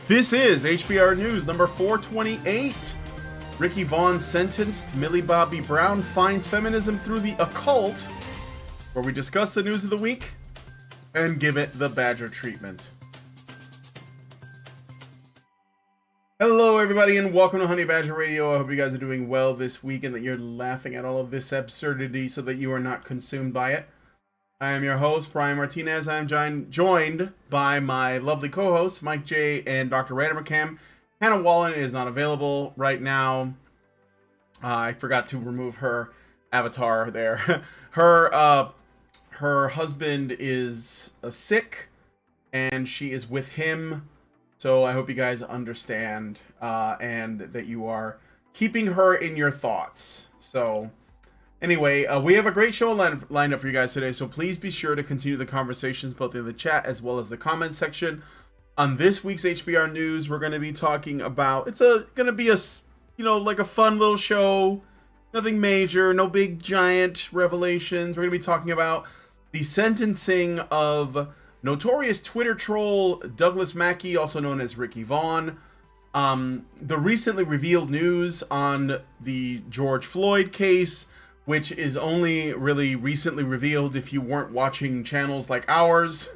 This is HBR News number 428. Ricky Vaughn sentenced, Millie Bobby Brown finds feminism through the occult, where we discuss the news of the week and give it the Badger treatment. Hello everybody and welcome to Honey Badger Radio. I hope you guys are doing well this week and that you're laughing at all of this absurdity so that you are not consumed by it. I am your host, Brian Martinez. I am joined by my lovely co-hosts, Mike J. and Dr. Random Cam. Hannah Wallen is not available right now. I forgot to remove her avatar there. Her husband is sick and she is with him. So I hope you guys understand and that you are keeping her in your thoughts. So anyway, we have a great show lined up for you guys today. So please be sure to continue the conversations both in the chat as well as the comments section. On this week's HBR News, we're going to be talking about, it's going to be like a fun little show. Nothing major, no big giant revelations. We're going to be talking about the sentencing of notorious Twitter troll Douglas Mackey, also known as Ricky Vaughn. The recently revealed news on the George Floyd case, which is only really recently revealed if you weren't watching channels like ours.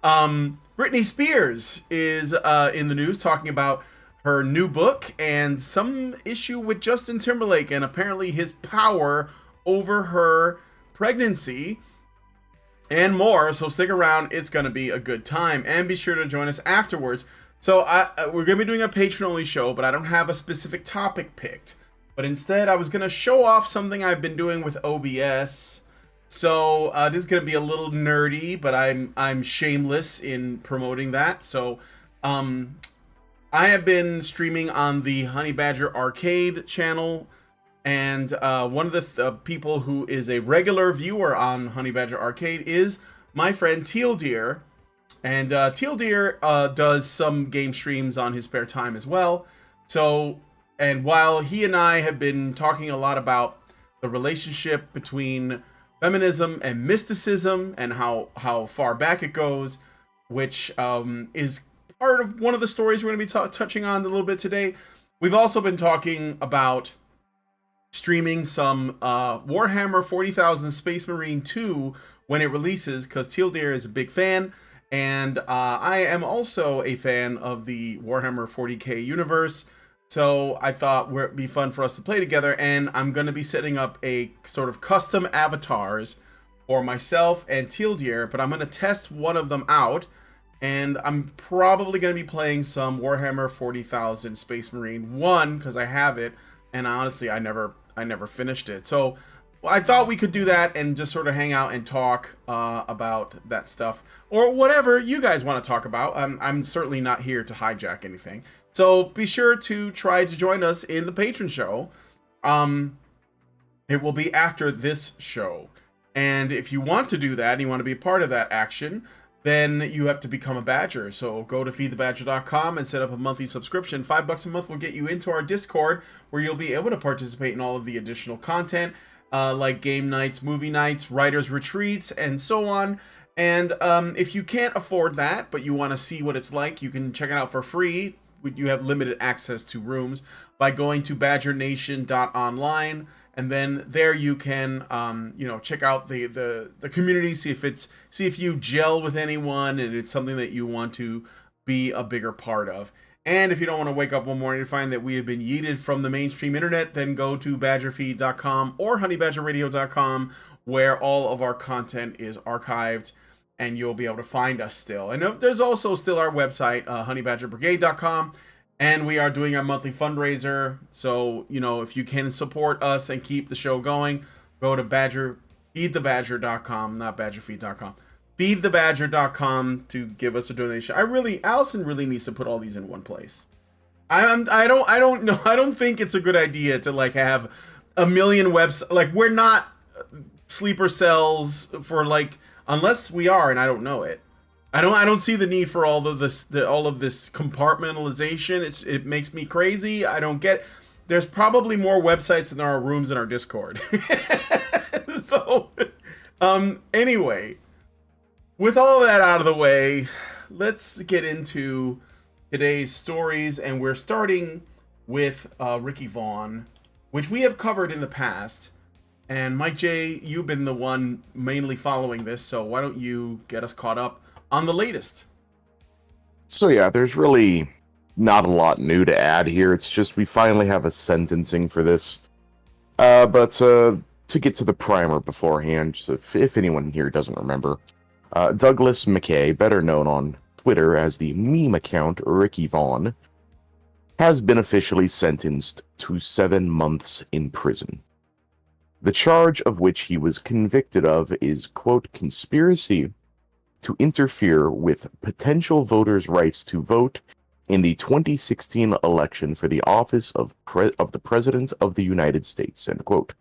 Britney Spears is in the news talking about her new book and some issue with Justin Timberlake and apparently his power over her pregnancy. And more, so stick around, it's going to be a good time, and be sure to join us afterwards. So we're going to be doing a patron-only show, but I don't have a specific topic picked. But instead, I was going to show off something I've been doing with OBS. So this is going to be a little nerdy, but I'm shameless in promoting that. So I have been streaming on the Honey Badger Arcade channel. And one of the people who is a regular viewer on Honey Badger Arcade is my friend Teal Deer. And Teal Deer does some game streams on his spare time as well. So, and while he and I have been talking a lot about the relationship between feminism and mysticism and how far back it goes, which is part of one of the stories we're going to be touching on a little bit today, we've also been talking about streaming some Warhammer 40,000 Space Marine 2 when it releases, because Teal Deer is a big fan, and I am also a fan of the Warhammer 40k universe, so I thought it'd be fun for us to play together, and I'm going to be setting up a sort of custom avatars for myself and Teal Deer, but I'm going to test one of them out, and I'm probably going to be playing some Warhammer 40,000 Space Marine 1, because I have it, and honestly, I never finished it. So I thought we could do that and just sort of hang out and talk about that stuff or whatever you guys want to talk about. I'm certainly not here to hijack anything. So be sure to try to join us in the patron show. It will be after this show. And if you want to do that and you want to be a part of that action, then you have to become a Badger. So go to feedthebadger.com and set up a monthly subscription. $5 a month will get you into our Discord, where you'll be able to participate in all of the additional content, like game nights, movie nights, writers' retreats, and so on. And if you can't afford that, but you want to see what it's like, you can check it out for free. You have limited access to rooms by going to badgernation.online. And then there you can, check out the community, see if you gel with anyone and it's something that you want to be a bigger part of. And if you don't want to wake up one morning to find that we have been yeeted from the mainstream internet, then go to badgerfeed.com or honeybadgerradio.com, where all of our content is archived and you'll be able to find us still. And there's also still our website, honeybadgerbrigade.com. And we are doing our monthly fundraiser. So, if you can support us and keep the show going, go to feedthebadger.com, not badgerfeed.com. Feedthebadger.com to give us a donation. Allison really needs to put all these in one place. I don't know. I don't think it's a good idea to have a million websites. We're not sleeper cells for unless we are, and I don't know it. I don't see the need for all of this compartmentalization. It makes me crazy. I don't get. There's probably more websites than there are rooms in our Discord. So, anyway, with all that out of the way, let's get into today's stories, and we're starting with Ricky Vaughn, which we have covered in the past. And Mike J, you've been the one mainly following this, so why don't you get us caught up on the latest? So yeah, there's really not a lot new to add here. It's just we finally have a sentencing for this. But to get to the primer beforehand, so if anyone here doesn't remember, Douglas Mackey, better known on Twitter as the meme account Ricky Vaughn, has been officially sentenced to 7 months in prison. The charge of which he was convicted of is, quote, conspiracy to interfere with potential voters' rights to vote in the 2016 election for the office of the President of the United States, end quote.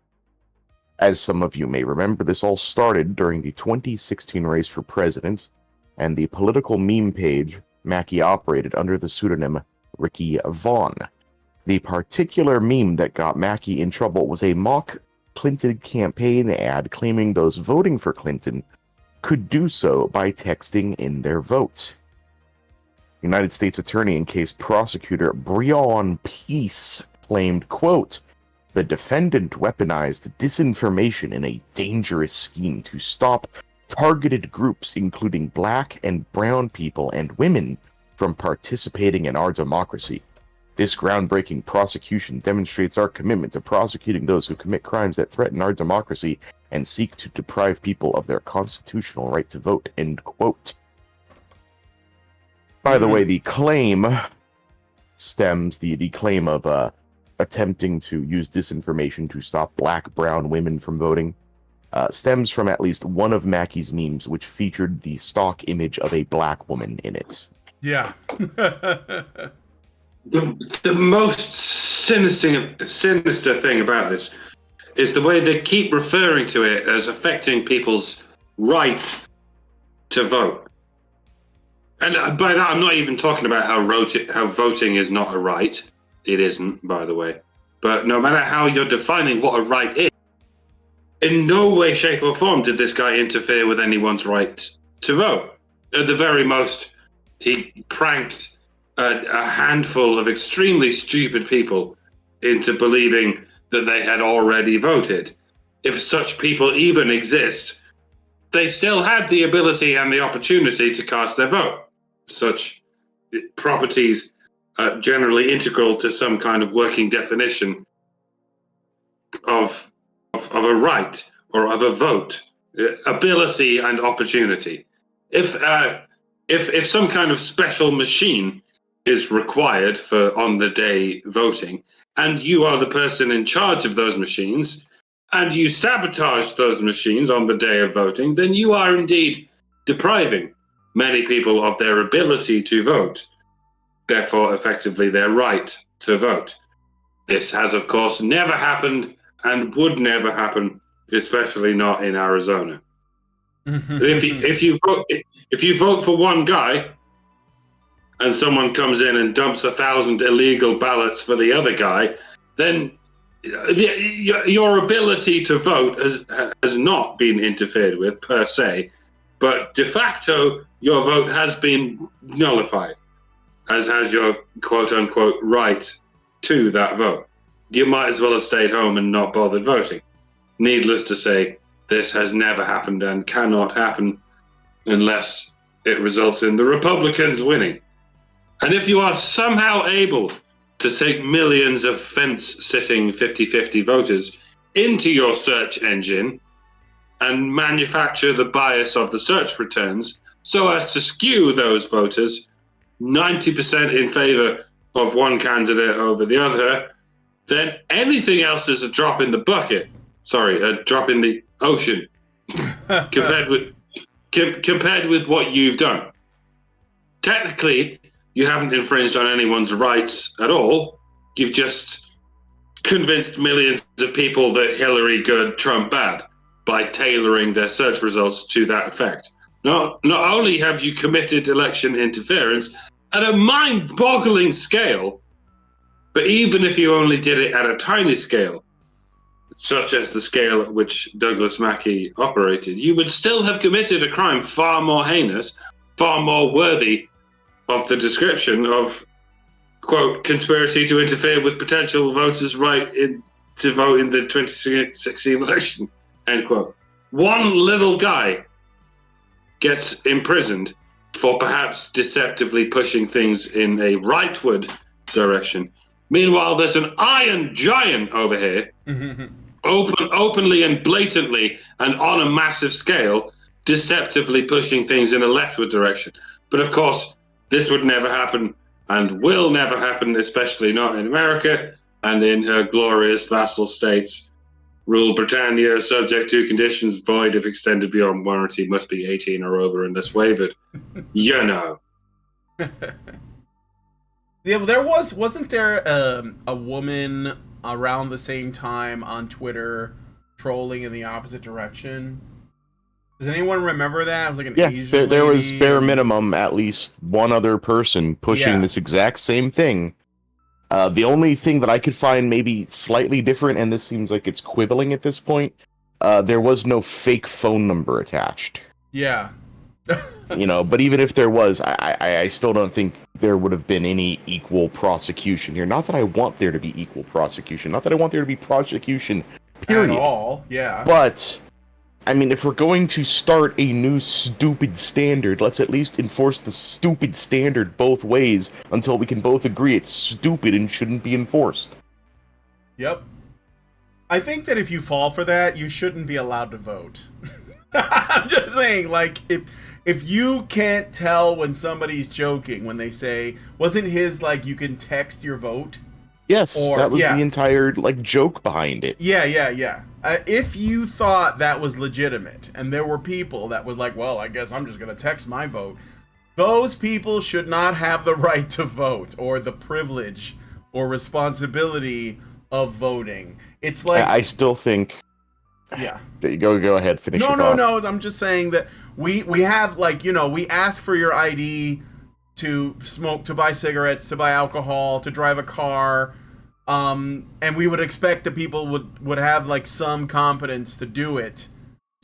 As some of you may remember, this all started during the 2016 race for president, and the political meme page Mackey operated under the pseudonym Ricky Vaughn. The particular meme that got Mackey in trouble was a mock Clinton campaign ad claiming those voting for Clinton could do so by texting in their vote. United States Attorney and case prosecutor Breon Peace claimed, quote, the defendant weaponized disinformation in a dangerous scheme to stop targeted groups, including black and brown people and women, from participating in our democracy. This groundbreaking prosecution demonstrates our commitment to prosecuting those who commit crimes that threaten our democracy and seek to deprive people of their constitutional right to vote, end quote. By the way, the claim stems, the claim of attempting to use disinformation to stop black, brown women from voting, stems from at least one of Mackey's memes, which featured the stock image of a black woman in it. Yeah. The most sinister thing about this is the way they keep referring to it as affecting people's right to vote. And by that, I'm not even talking about how voting is not a right. It isn't, by the way. But no matter how you're defining what a right is, in no way, shape, or form did this guy interfere with anyone's right to vote. At the very most, he pranked a handful of extremely stupid people into believing that they had already voted. If such people even exist, they still had the ability and the opportunity to cast their vote. Such properties are generally integral to some kind of working definition of a right or of a vote, ability and opportunity. If some kind of special machine is required for on-the-day voting, and you are the person in charge of those machines, and you sabotage those machines on the day of voting, then you are indeed depriving many people of their ability to vote, therefore effectively their right to vote. This has, of course, never happened and would never happen, especially not in Arizona. If you vote for one guy, and someone comes in and dumps 1,000 illegal ballots for the other guy, then your ability to vote has not been interfered with per se, but de facto your vote has been nullified, as has your quote-unquote right to that vote. You might as well have stayed home and not bothered voting. Needless to say, this has never happened and cannot happen unless it results in the Republicans winning. And if you are somehow able to take millions of fence-sitting 50-50 voters into your search engine and manufacture the bias of the search returns so as to skew those voters 90% in favor of one candidate over the other, then anything else is a drop in the bucket. Sorry, a drop in the ocean compared with what you've done. Technically, you haven't infringed on anyone's rights at all. You've just convinced millions of people that Hillary good, Trump bad by tailoring their search results to that effect. Not only have you committed election interference at a mind-boggling scale, but even if you only did it at a tiny scale, such as the scale at which Douglas Mackey operated, you would still have committed a crime far more heinous, far more worthy of the description of, quote, conspiracy to interfere with potential voters' to vote in the 2016 election, end quote. One little guy gets imprisoned for perhaps deceptively pushing things in a rightward direction. Meanwhile, there's an iron giant over here, openly and blatantly and on a massive scale, deceptively pushing things in a leftward direction. But of course, this would never happen and will never happen, especially not in America and in her glorious vassal states. Rule Britannia, subject to conditions, void if extended beyond warranty, must be 18 or over unless waived. You know. Yeah, well, wasn't there a woman around the same time on Twitter trolling in the opposite direction? Does anyone remember that? It was like an Asian there was lady bare minimum at least one other person pushing this exact same thing. The only thing that I could find maybe slightly different, and this seems like it's quibbling at this point, there was no fake phone number attached. Yeah. But even if there was, I still don't think there would have been any equal prosecution here. Not that I want there to be equal prosecution. Not that I want there to be prosecution, period. At all, yeah. But, I mean, if we're going to start a new stupid standard, let's at least enforce the stupid standard both ways until we can both agree it's stupid and shouldn't be enforced. Yep. I think that if you fall for that, you shouldn't be allowed to vote. I'm just saying, like, if you can't tell when somebody's joking when they say, wasn't his, like, you can text your vote? Yes, that was the entire, like, joke behind it. Yeah. If you thought that was legitimate, and there were people that was like, well, I guess I'm just going to text my vote, those people should not have the right to vote, or the privilege, or responsibility of voting. It's like... I still think... Yeah. Go ahead, finish your thought. No, I'm just saying that we have, like, we ask for your ID to smoke, to buy cigarettes, to buy alcohol, to drive a car, and we would expect that people would have, like, some competence to do it.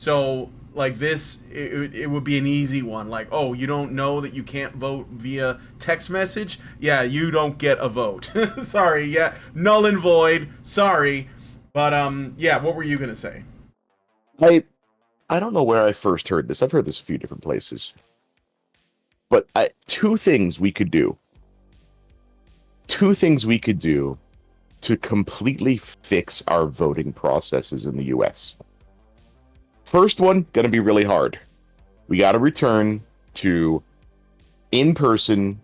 So, like, this, it would be an easy one. Like, oh, you don't know that you can't vote via text message? Yeah, you don't get a vote. Sorry, yeah, null and void, sorry. But, yeah, what were you gonna say? I don't know where I first heard this. I've heard this a few different places. But two things we could do. Two things we could do to completely fix our voting processes in the US. First one, gonna be really hard. We gotta return to in-person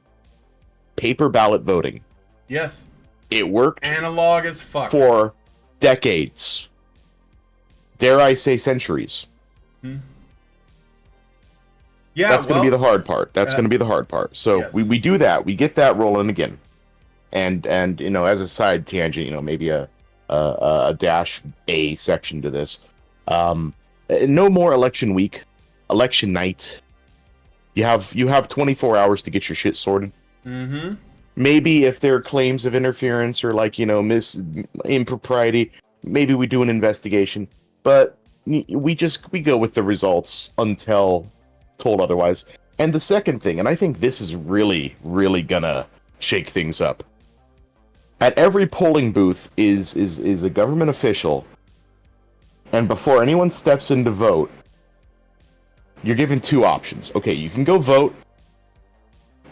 paper ballot voting. Yes. It worked. Analog as fuck. For decades. Dare I say centuries. Yeah, that's going to be the hard part. That's going to be the hard part. So yes. we do that. We get that rolling again. And as a side tangent, maybe a dash A section to this. No more election week, election night. You have 24 hours to get your shit sorted. Mm-hmm. Maybe if there are claims of interference or impropriety, maybe we do an investigation. But we go with the results until told otherwise. And the second thing, and I think this is really, really gonna shake things up. At every polling booth is a government official, and before anyone steps in to vote, you're given two options. Okay, you can go vote,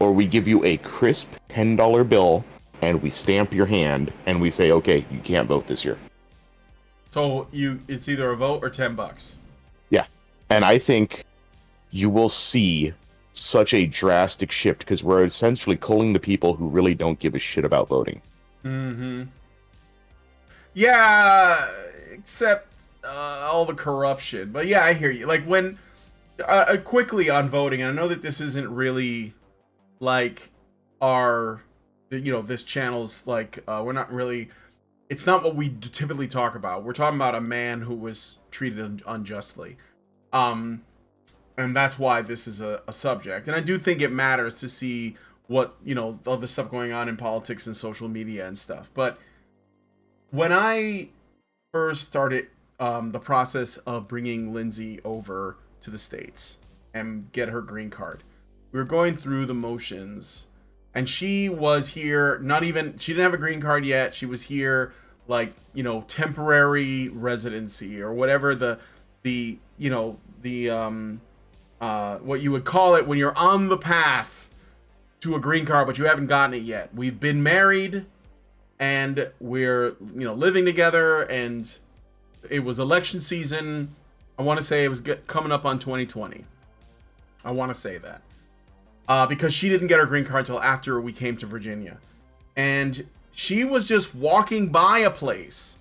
or we give you a crisp $10 bill, and we stamp your hand, and we say, okay, you can't vote this year. So it's either a vote or $10. Yeah, and I think you will see such a drastic shift because we're essentially culling the people who really don't give a shit about voting. Mm-hmm. Yeah, except all the corruption. But yeah, I hear you. Like when quickly on voting, and I know that this isn't really like our, this channel's like we're not really. It's not what we typically talk about. We're talking about a man who was treated unjustly. And that's why this is a subject. And I do think it matters to see what, all the stuff going on in politics and social media and stuff. But when I first started the process of bringing Lindsay over to the States and get her green card, We were going through the motions. And she was here, she didn't have a green card yet. She was here like, temporary residency or whatever what you would call it when you're on the path to a green card, but you haven't gotten it yet. We've been married and we're, living together, and it was election season. I want to say it was coming up on 2020. I want to say that. Because she didn't get her green card until after we came to Virginia. And she was just walking by a place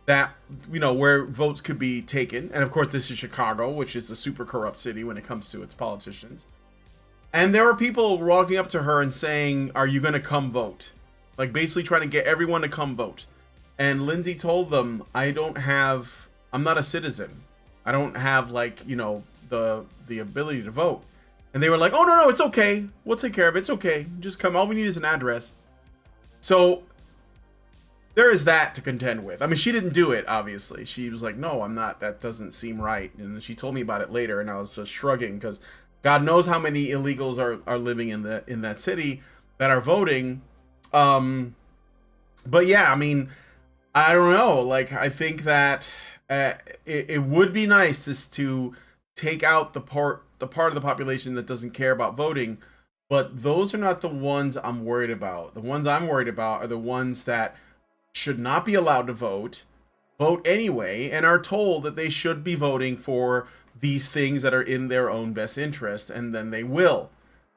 that, where votes could be taken. And of course, this is Chicago, which is a super corrupt city when it comes to its politicians. And there were people walking up to her and saying, "Are you going to come vote?" Like basically trying to get everyone to come vote. And Lindsay told them, I'm not a citizen. I don't have the ability to vote. And they were like, "Oh, no, it's okay. We'll take care of it. It's okay. Just come. All we need is an address." So there is that to contend with. I mean, she didn't do it, obviously. She was like, "No, I'm not. That doesn't seem right." And she told me about it later, and I was just shrugging because God knows how many illegals are living in that city that are voting. But yeah, I mean, I don't know. Like, I think that it would be nice to take out the part of the population that doesn't care about voting, but those are not the ones I'm worried about. The ones I'm worried about are the ones that should not be allowed to vote anyway, and are told that they should be voting for these things that are in their own best interest, and then they will.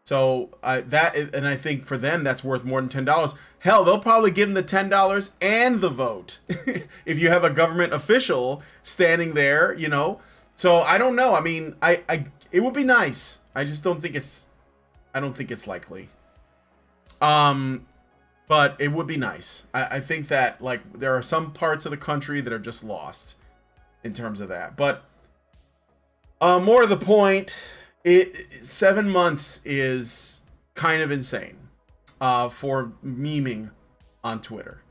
So I think for them that's worth more than $10. Hell, they'll probably give them the $10 and the vote if you have a government official standing there, So I don't know. I mean, it would be nice. I just don't think it's likely. But it would be nice. I think that there are some parts of the country that are just lost in terms of that. But more to the point, 7 months is kind of insane for memeing on Twitter.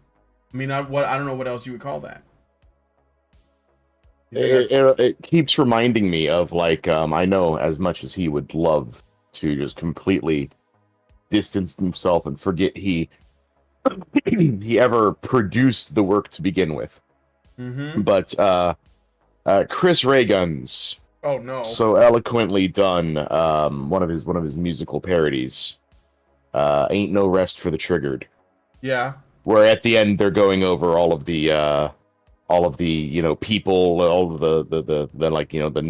I mean, I don't know what else you would call that. It keeps reminding me of I know as much as he would love to just completely distance himself and forget he ever produced the work to begin with. Mm-hmm. But Chris Ray Guns, oh no, so eloquently done one of his musical parodies, "Ain't No Rest for the Triggered." Yeah, where at the end they're going over all of the people, all of the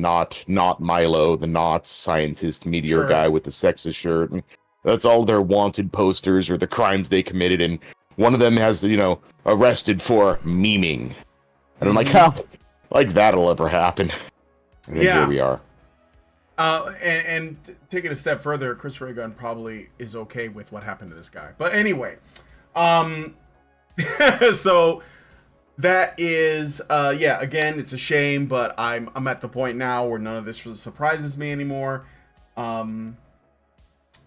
not Milo, the not scientist meteor guy with the sexist shirt. And that's all their wanted posters or the crimes they committed, and one of them has arrested for memeing. And I'm like, how that'll ever happen? And then here we are. And taking a step further, Chris Ray Gun probably is okay with what happened to this guy. But anyway, so that is again, it's a shame, but I'm at the point now where none of this surprises me anymore.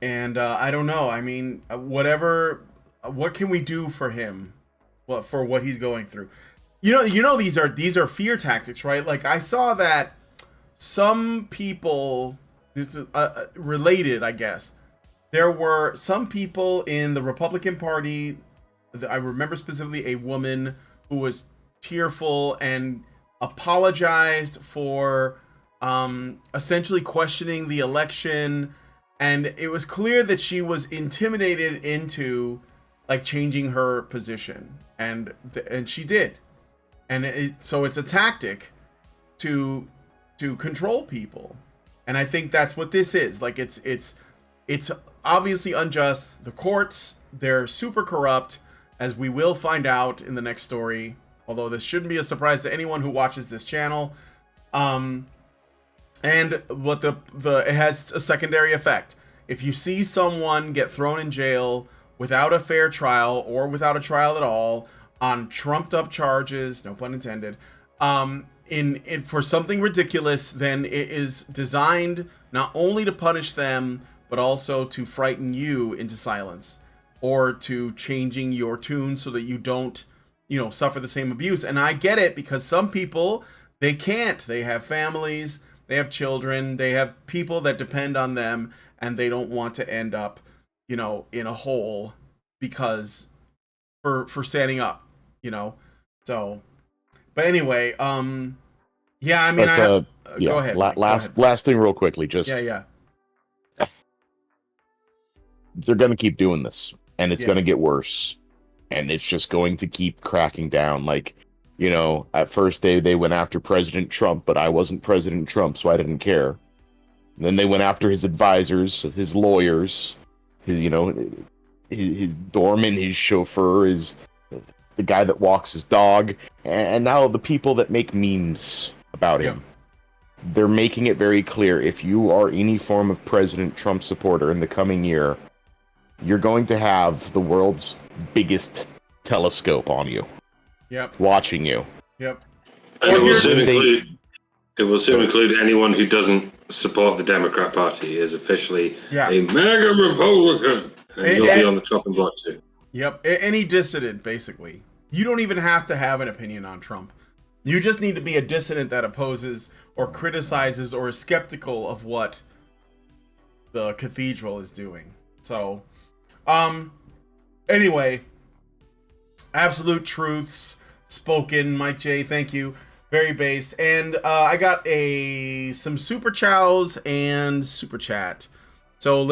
And I don't know. I mean, what can we do for him? Well, for what he's going through. These are fear tactics, right? Like, I saw that some people, this is related, I guess. There were some people in the Republican Party, I remember specifically a woman who was tearful and apologized for essentially questioning the election. And it was clear that she was intimidated into changing her position, and she did. And so it's a tactic to control people, and I think that's what this is. It's obviously unjust. The courts, they're super corrupt, as we will find out in the next story. Although this shouldn't be a surprise to anyone who watches this channel. And what it has a secondary effect. If you see someone get thrown in jail without a fair trial or without a trial at all on trumped up charges, no pun intended, for something ridiculous, then it is designed not only to punish them, but also to frighten you into silence or to changing your tune so that you don't, suffer the same abuse. And I get it, because some people, they can't. They have families, they have children, they have people that depend on them, and they don't want to end up, in a hole because for standing up, So, but anyway, yeah, I mean, go ahead. Mike, last thing, real quickly, just yeah. They're gonna keep doing this, and it's gonna get worse, and it's just going to keep cracking down. Like, at first they went after President Trump, but I wasn't President Trump, so I didn't care. And then they went after his advisors, his lawyers, his doorman, his chauffeur, the guy that walks his dog, and now the people that make memes about him. They're making it very clear, if you are any form of President Trump supporter in the coming year, you're going to have the world's biggest telescope on you. Yep. Watching you. Yep. And it will soon include anyone who doesn't support the Democrat Party is officially a MAGA Republican. And you'll be on the chopping block too. Yep. Any dissident, basically. You don't even have to have an opinion on Trump. You just need to be a dissident that opposes or criticizes or is skeptical of what the cathedral is doing. So, anyway, absolute truths spoken. Mike J, thank you. Very based. And I got some super chows and super chat. So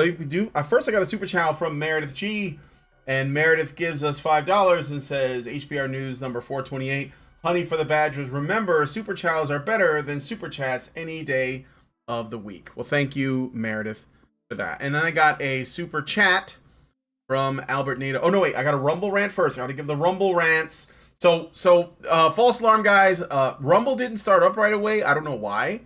first I got a super chow from Meredith G, and Meredith gives us $5 and says, HBR News number 428, honey for the badgers. Remember, super chows are better than super chats any day of the week. Well, thank you, Meredith, for that. And then I got a super chat from Albert Nato. Oh no, wait, I got a Rumble rant first. I got to give the Rumble rants. So false alarm, guys. Rumble didn't start up right away. I don't know why,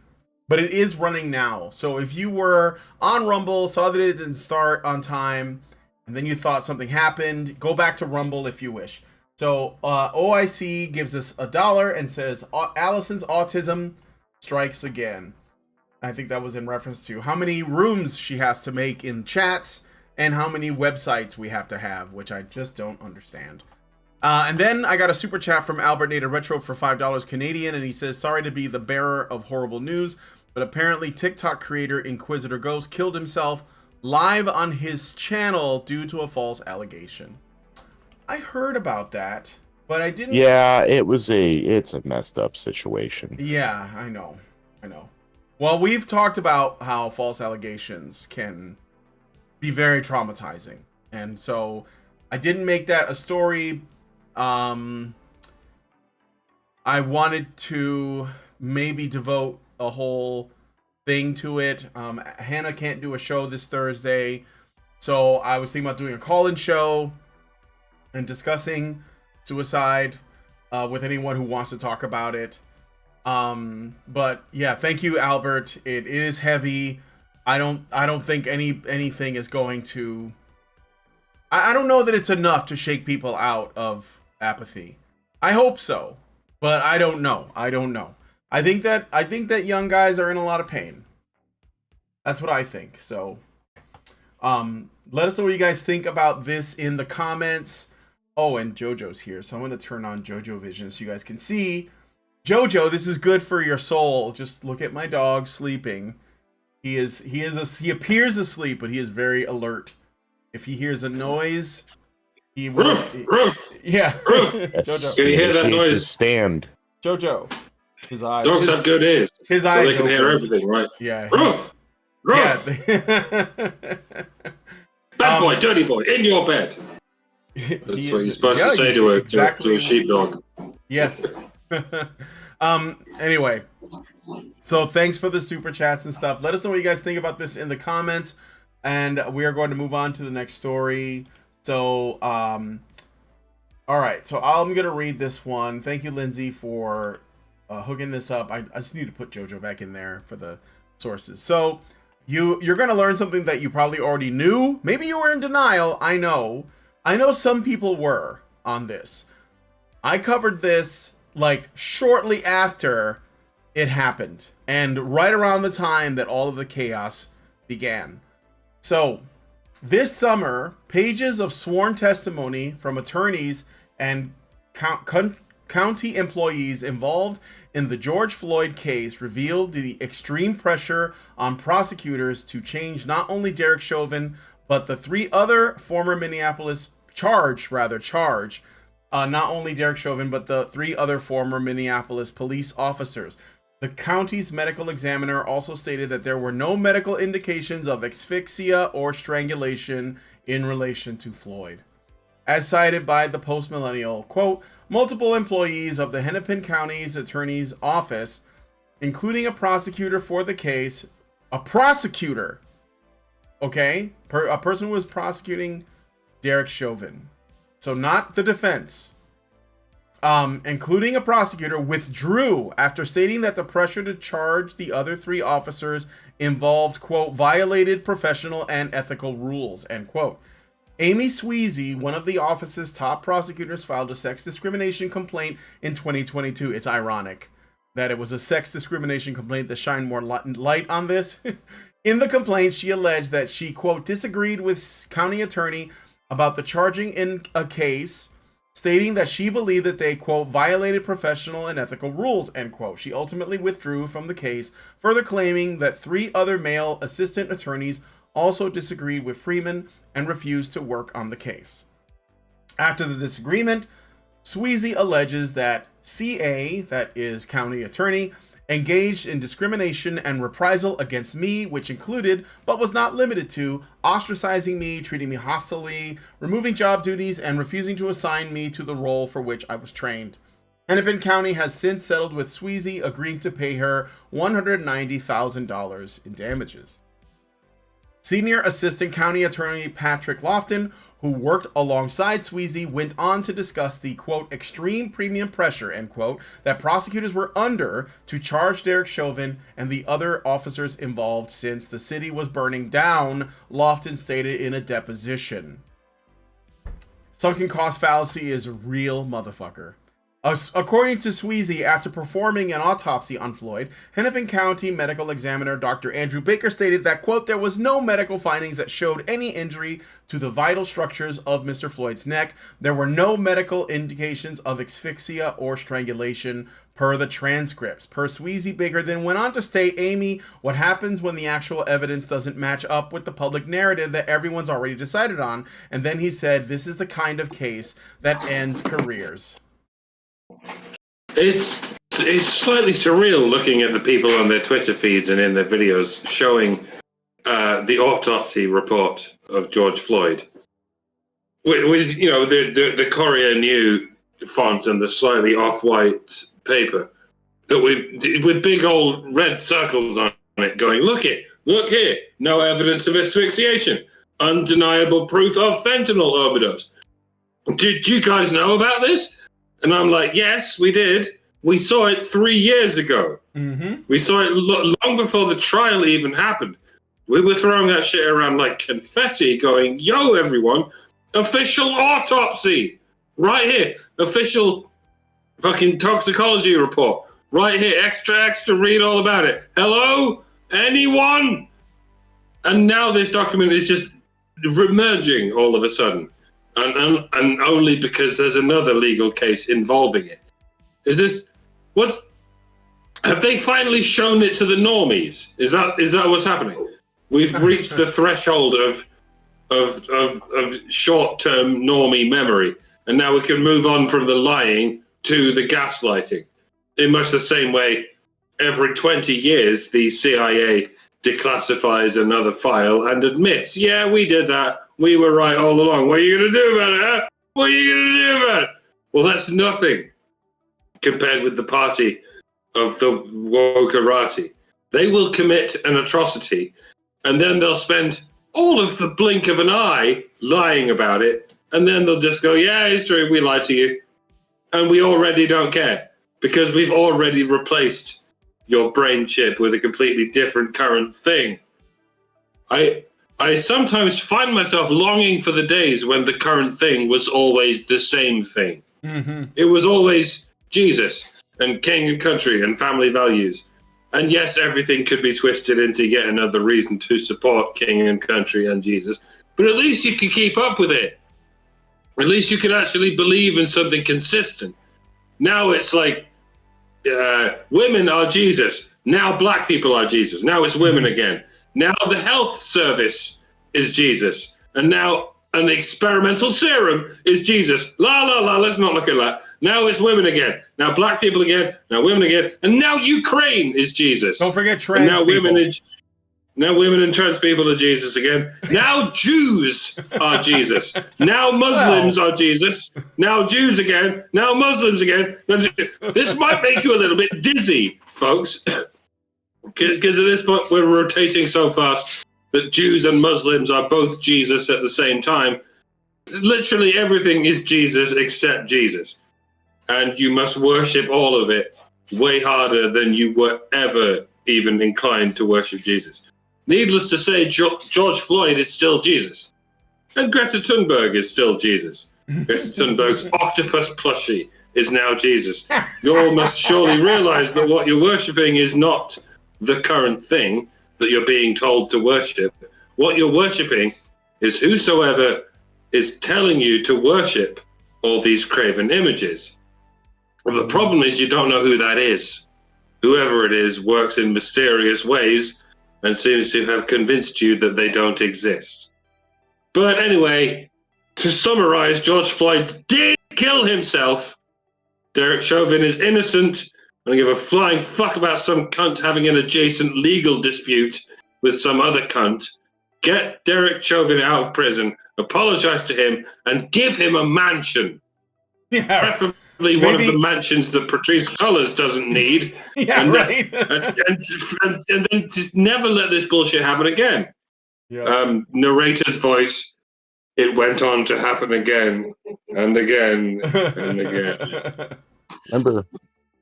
but it is running now. So if you were on Rumble, saw that it didn't start on time, and then you thought something happened, go back to Rumble if you wish. So OIC gives us $1 and says, Allison's autism strikes again. I think that was in reference to how many rooms she has to make in chats and how many websites we have to have, which I just don't understand. And then I got a super chat from Albert Nader Retro for $5 Canadian, and he says, sorry to be the bearer of horrible news, but apparently TikTok creator Inquisitor Ghost killed himself live on his channel due to a false allegation. I heard about that, but I didn't... Yeah, it's a messed up situation. Yeah, I know. Well, we've talked about how false allegations can be very traumatizing, and so I didn't make that a story. I wanted to maybe devote a whole thing to it. Hannah can't do a show this Thursday, so I was thinking about doing a call-in show and discussing suicide with anyone who wants to talk about it. But yeah, thank you, Albert. It is heavy. I don't think anything is going to... I don't know that it's enough to shake people out of apathy. I hope so, but I don't know. I think that young guys are in a lot of pain. That's what I think. So, let us know what you guys think about this in the comments. Oh, and JoJo's here, so I'm going to turn on JoJo Vision so you guys can see. JoJo, this is good for your soul. Just look at my dog sleeping. He appears asleep, but he is very alert. If he hears a noise, he will. Ruff. Yeah. JoJo. Can you hear that noise? Stand. JoJo. His eyes. Dogs have good ears. His so eyes. They can hear everything, right? Yeah. Ruff. Yeah. Bad boy, dirty boy, in your bed. That's what you're supposed to say to a sheepdog. Yes. Anyway. So thanks for the super chats and stuff. Let us know what you guys think about this in the comments. And we are going to move on to the next story. So, all right. So I'm going to read this one. Thank you, Lindsay, for hooking this up. I just need to put JoJo back in there for the sources. So you're going to learn something that you probably already knew. Maybe you were in denial. I know some people were on this. I covered this like shortly after it happened and right around the time that all of the chaos began. So, this summer, pages of sworn testimony from attorneys and county employees involved in the George Floyd case revealed the extreme pressure on prosecutors to change not only Derek Chauvin, but the three other former Minneapolis not only Derek Chauvin, but the three other former Minneapolis police officers. The county's medical examiner also stated that there were no medical indications of asphyxia or strangulation in relation to Floyd. As cited by the Post-Millennial, quote, multiple employees of the Hennepin County's attorney's office, including a prosecutor for the case, a prosecutor, okay, a person who was prosecuting Derek Chauvin, so not the defense, including a prosecutor, withdrew after stating that the pressure to charge the other three officers involved, quote, violated professional and ethical rules, end quote. Amy Sweezy, one of the office's top prosecutors, filed a sex discrimination complaint in 2022. It's ironic that it was a sex discrimination complaint that shined more light on this. In the complaint, she alleged that she, quote, disagreed with county attorney about the charging in a case, stating that she believed that they, quote, violated professional and ethical rules, end quote. She ultimately withdrew from the case, further claiming that three other male assistant attorneys also disagreed with Freeman and refused to work on the case. After the disagreement, Sweezy alleges that CA, that is county attorney, engaged in discrimination and reprisal against me, which included, but was not limited to, ostracizing me, treating me hostilely, removing job duties, and refusing to assign me to the role for which I was trained. Hennepin County has since settled with Sweezy, agreeing to pay her $190,000 in damages. Senior Assistant County Attorney Patrick Lofton, who worked alongside Sweezy, went on to discuss the, quote, extreme premium pressure, end quote, that prosecutors were under to charge Derek Chauvin and the other officers involved since the city was burning down, Lofton stated in a deposition. Sunken cost fallacy is a real motherfucker. According to Sweezy, after performing an autopsy on Floyd, Hennepin County medical examiner Dr. Andrew Baker stated that, quote, there was no medical findings that showed any injury to the vital structures of Mr. Floyd's neck. There were no medical indications of asphyxia or strangulation per the transcripts. Per Sweezy, Baker then went on to state, Amy, what happens when the actual evidence doesn't match up with the public narrative that everyone's already decided on? And then he said, this is the kind of case that ends careers. It's slightly surreal looking at the people on their Twitter feeds and in their videos showing the autopsy report of George Floyd with you know the Courier New font and the slightly off-white paper that with big old red circles on it going, look here, no evidence of asphyxiation, undeniable proof of fentanyl overdose. Did you guys know about this? And I'm like, yes, we did. We saw it 3 years ago. Mm-hmm. We saw it long before the trial even happened. We were throwing that shit around like confetti, going, yo, everyone, official autopsy right here. Official fucking toxicology report right here. Extra, read all about it. Hello? Anyone? And now this document is just remerging all of a sudden. And only because there's another legal case involving it. Is this what? Have they finally shown it to the normies? Is that what's happening? We've reached the threshold of short-term normie memory, and now we can move on from the lying to the gaslighting. In much the same way, every 20 years, the CIA declassifies another file and admits, yeah, we did that. We were right all along. What are you going to do about it, huh? What are you going to do about it? Well, that's nothing compared with the party of the wokerati. They will commit an atrocity, and then they'll spend all of the blink of an eye lying about it, and then they'll just go, yeah, it's true, we lied to you. And we already don't care, because we've already replaced your brain chip with a completely different current thing. I sometimes find myself longing for the days when the current thing was always the same thing. Mm-hmm. It was always Jesus and king and country and family values. And yes, everything could be twisted into yet another reason to support king and country and Jesus. But at least you can keep up with it. At least you can actually believe in something consistent. Now it's like women are Jesus. Now black people are Jesus. Now it's women again. Now the health service is Jesus. And now an experimental serum is Jesus. La, la, la, let's not look at that. Now it's women again. Now black people again. Now women again. And now Ukraine is Jesus. Don't forget trans and now people. Now women and trans people are Jesus again. Now Jews are Jesus. Now Muslims are Jesus. Now Jews again. Now Muslims again. This might make you a little bit dizzy, folks, because at this point we're rotating so fast that Jews and Muslims are both Jesus at the same time. Literally everything is Jesus except Jesus. And you must worship all of it way harder than you were ever even inclined to worship Jesus. Needless to say, George Floyd is still Jesus. And Greta Thunberg is still Jesus. Greta Thunberg's octopus plushie is now Jesus. You all must surely realize that what you're worshipping is not the current thing that you're being told to worship. What you're worshipping is whosoever is telling you to worship all these craven images. Well, the problem is you don't know who that is. Whoever it is works in mysterious ways and seems to have convinced you that they don't exist. But anyway, to summarize, George Floyd did kill himself. Derek Chauvin is innocent. I don't give a flying fuck about some cunt having an adjacent legal dispute with some other cunt. Get Derek Chauvin out of prison, apologize to him, and give him a mansion. Yeah. Preferably one of the mansions that Patrice Cullors doesn't need. Yeah, and, right. and then just never let this bullshit happen again. Yeah. Narrator's voice, it went on to happen again and again and again.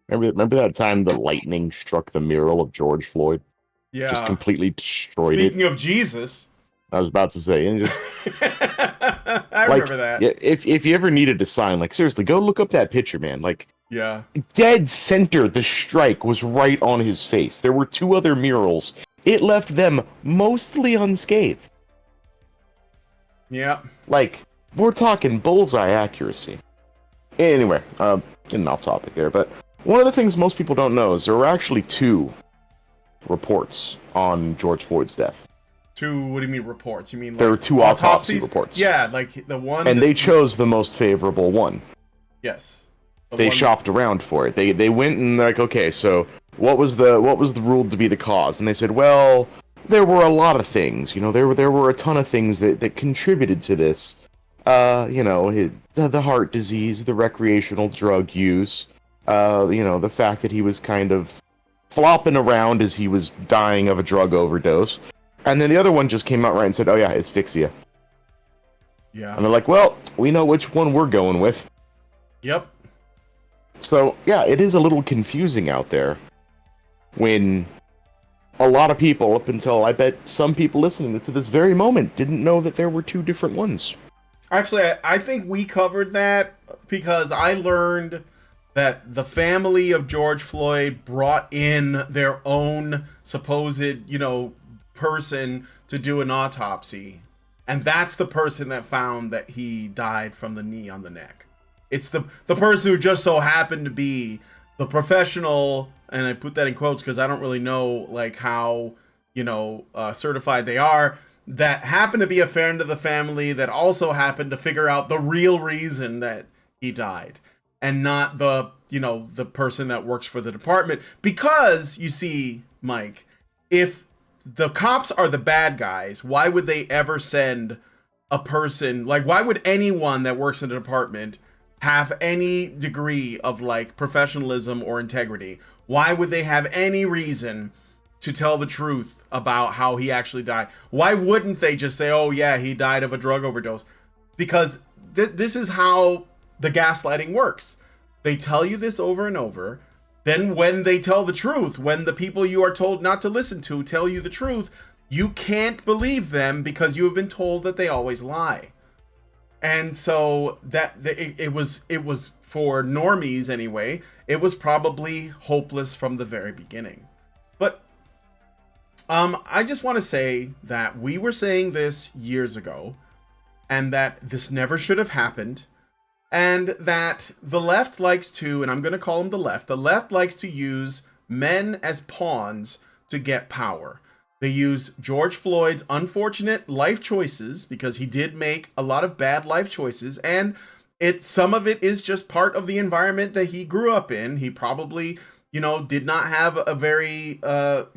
Remember that time the lightning struck the mural of George Floyd? Yeah. Just completely destroyed it. Speaking of Jesus. I was about to say, and just I remember that. Yeah, if you ever needed a sign, like seriously, go look up that picture, man. Like, yeah, dead center, the strike was right on his face. There were two other murals. It left them mostly unscathed. Yeah. Like, we're talking bullseye accuracy. Anyway, getting off topic there, but one of the things most people don't know is there were actually two reports on George Floyd's death. Two, what do you mean reports? You mean like there were two autopsy reports? Yeah, like the one. And they chose the most favorable one. Yes. They shopped around for it. They went and like, okay, so what was the ruled to be the cause? And they said, well, there were a lot of things. You know, there were a ton of things that contributed to this. You know, the heart disease, the recreational drug use, you know, the fact that he was kind of flopping around as he was dying of a drug overdose. And then the other one just came out right and said, oh yeah, asphyxia. Yeah. And they're like, well, we know which one we're going with. Yep. So, yeah, it is a little confusing out there when a lot of people, up until I bet some people listening to this very moment, didn't know that there were two different ones. Actually, I think we covered that because I learned that the family of George Floyd brought in their own supposed, you know, person to do an autopsy. And that's the person that found that he died from the knee on the neck. It's the person who just so happened to be the professional, and I put that in quotes because I don't really know like how, you know, certified they are, that happened to be a friend of the family that also happened to figure out the real reason that he died, and not the, you know, the person that works for the department. Because you see, Mike, if the cops are the bad guys, why would they ever send a person, like why would anyone that works in the department have any degree of like professionalism or integrity? Why would they have any reason to tell the truth about how he actually died? Why wouldn't they just say, oh yeah, he died of a drug overdose? Because this is how the gaslighting works. They tell you this over and over. Then when they tell the truth, when the people you are told not to listen to tell you the truth, you can't believe them because you have been told that they always lie. And so it was for normies anyway, it was probably hopeless from the very beginning. But I just want to say that we were saying this years ago, and that this never should have happened. and that the left likes to, and I'm going to call them the left likes to use men as pawns to get power. They use George Floyd's unfortunate life choices, because he did make a lot of bad life choices, and some of it is just part of the environment that he grew up in. He probably, did not have a very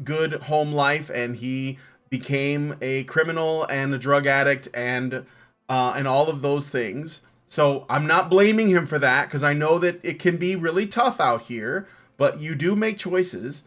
good home life, and he became a criminal and a drug addict and all of those things. So I'm not blaming him for that, because I know that it can be really tough out here, but you do make choices.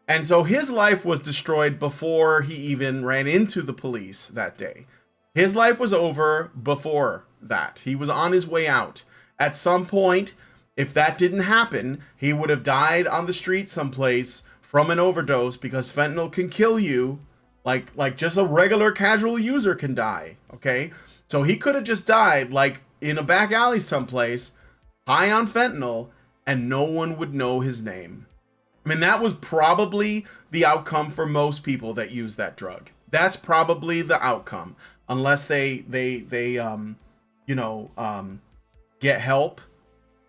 And so his life was destroyed before he even ran into the police that day. His life was over before that. He was on his way out. At some point, if that didn't happen, he would have died on the street someplace from an overdose, because fentanyl can kill you like just a regular casual user can die, okay? So he could have just died like in a back alley someplace, high on fentanyl, and no one would know his name. I mean, that was probably the outcome for most people that use that drug. That's probably the outcome, unless they get help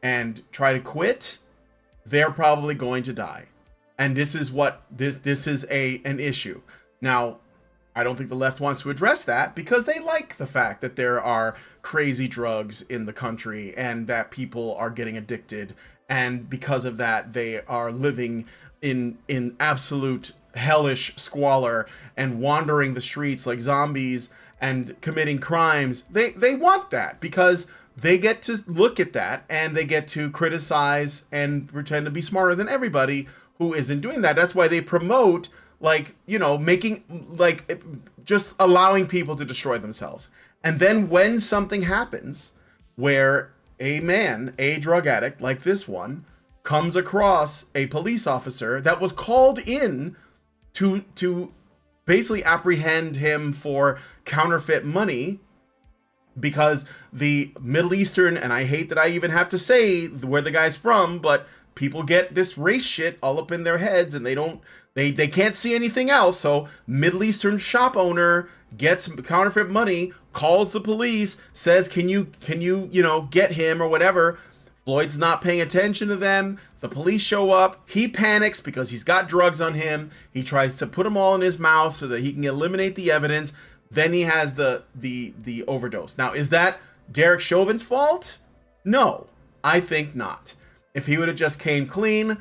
and try to quit. They're probably going to die, and this is what this is an issue. Now, I don't think the left wants to address that, because they like the fact that there are crazy drugs in the country and that people are getting addicted. And because of that, they are living in absolute hellish squalor and wandering the streets like zombies and committing crimes. They want that, because they get to look at that and they get to criticize and pretend to be smarter than everybody who isn't doing that. That's why they promote, making, just allowing people to destroy themselves. And then when something happens where a drug addict like this one, comes across a police officer that was called in to basically apprehend him for counterfeit money, because the Middle Eastern, and I hate that I even have to say where the guy's from, but people get this race shit all up in their heads, and they can't see anything else. So Middle Eastern shop owner gets counterfeit money, calls the police, says, can you get him or whatever. Floyd's not paying attention to them. The police show up. He panics because he's got drugs on him. He tries to put them all in his mouth so that he can eliminate the evidence. Then he has the overdose. Now, is that Derek Chauvin's fault? No, I think not. If he would have just came clean,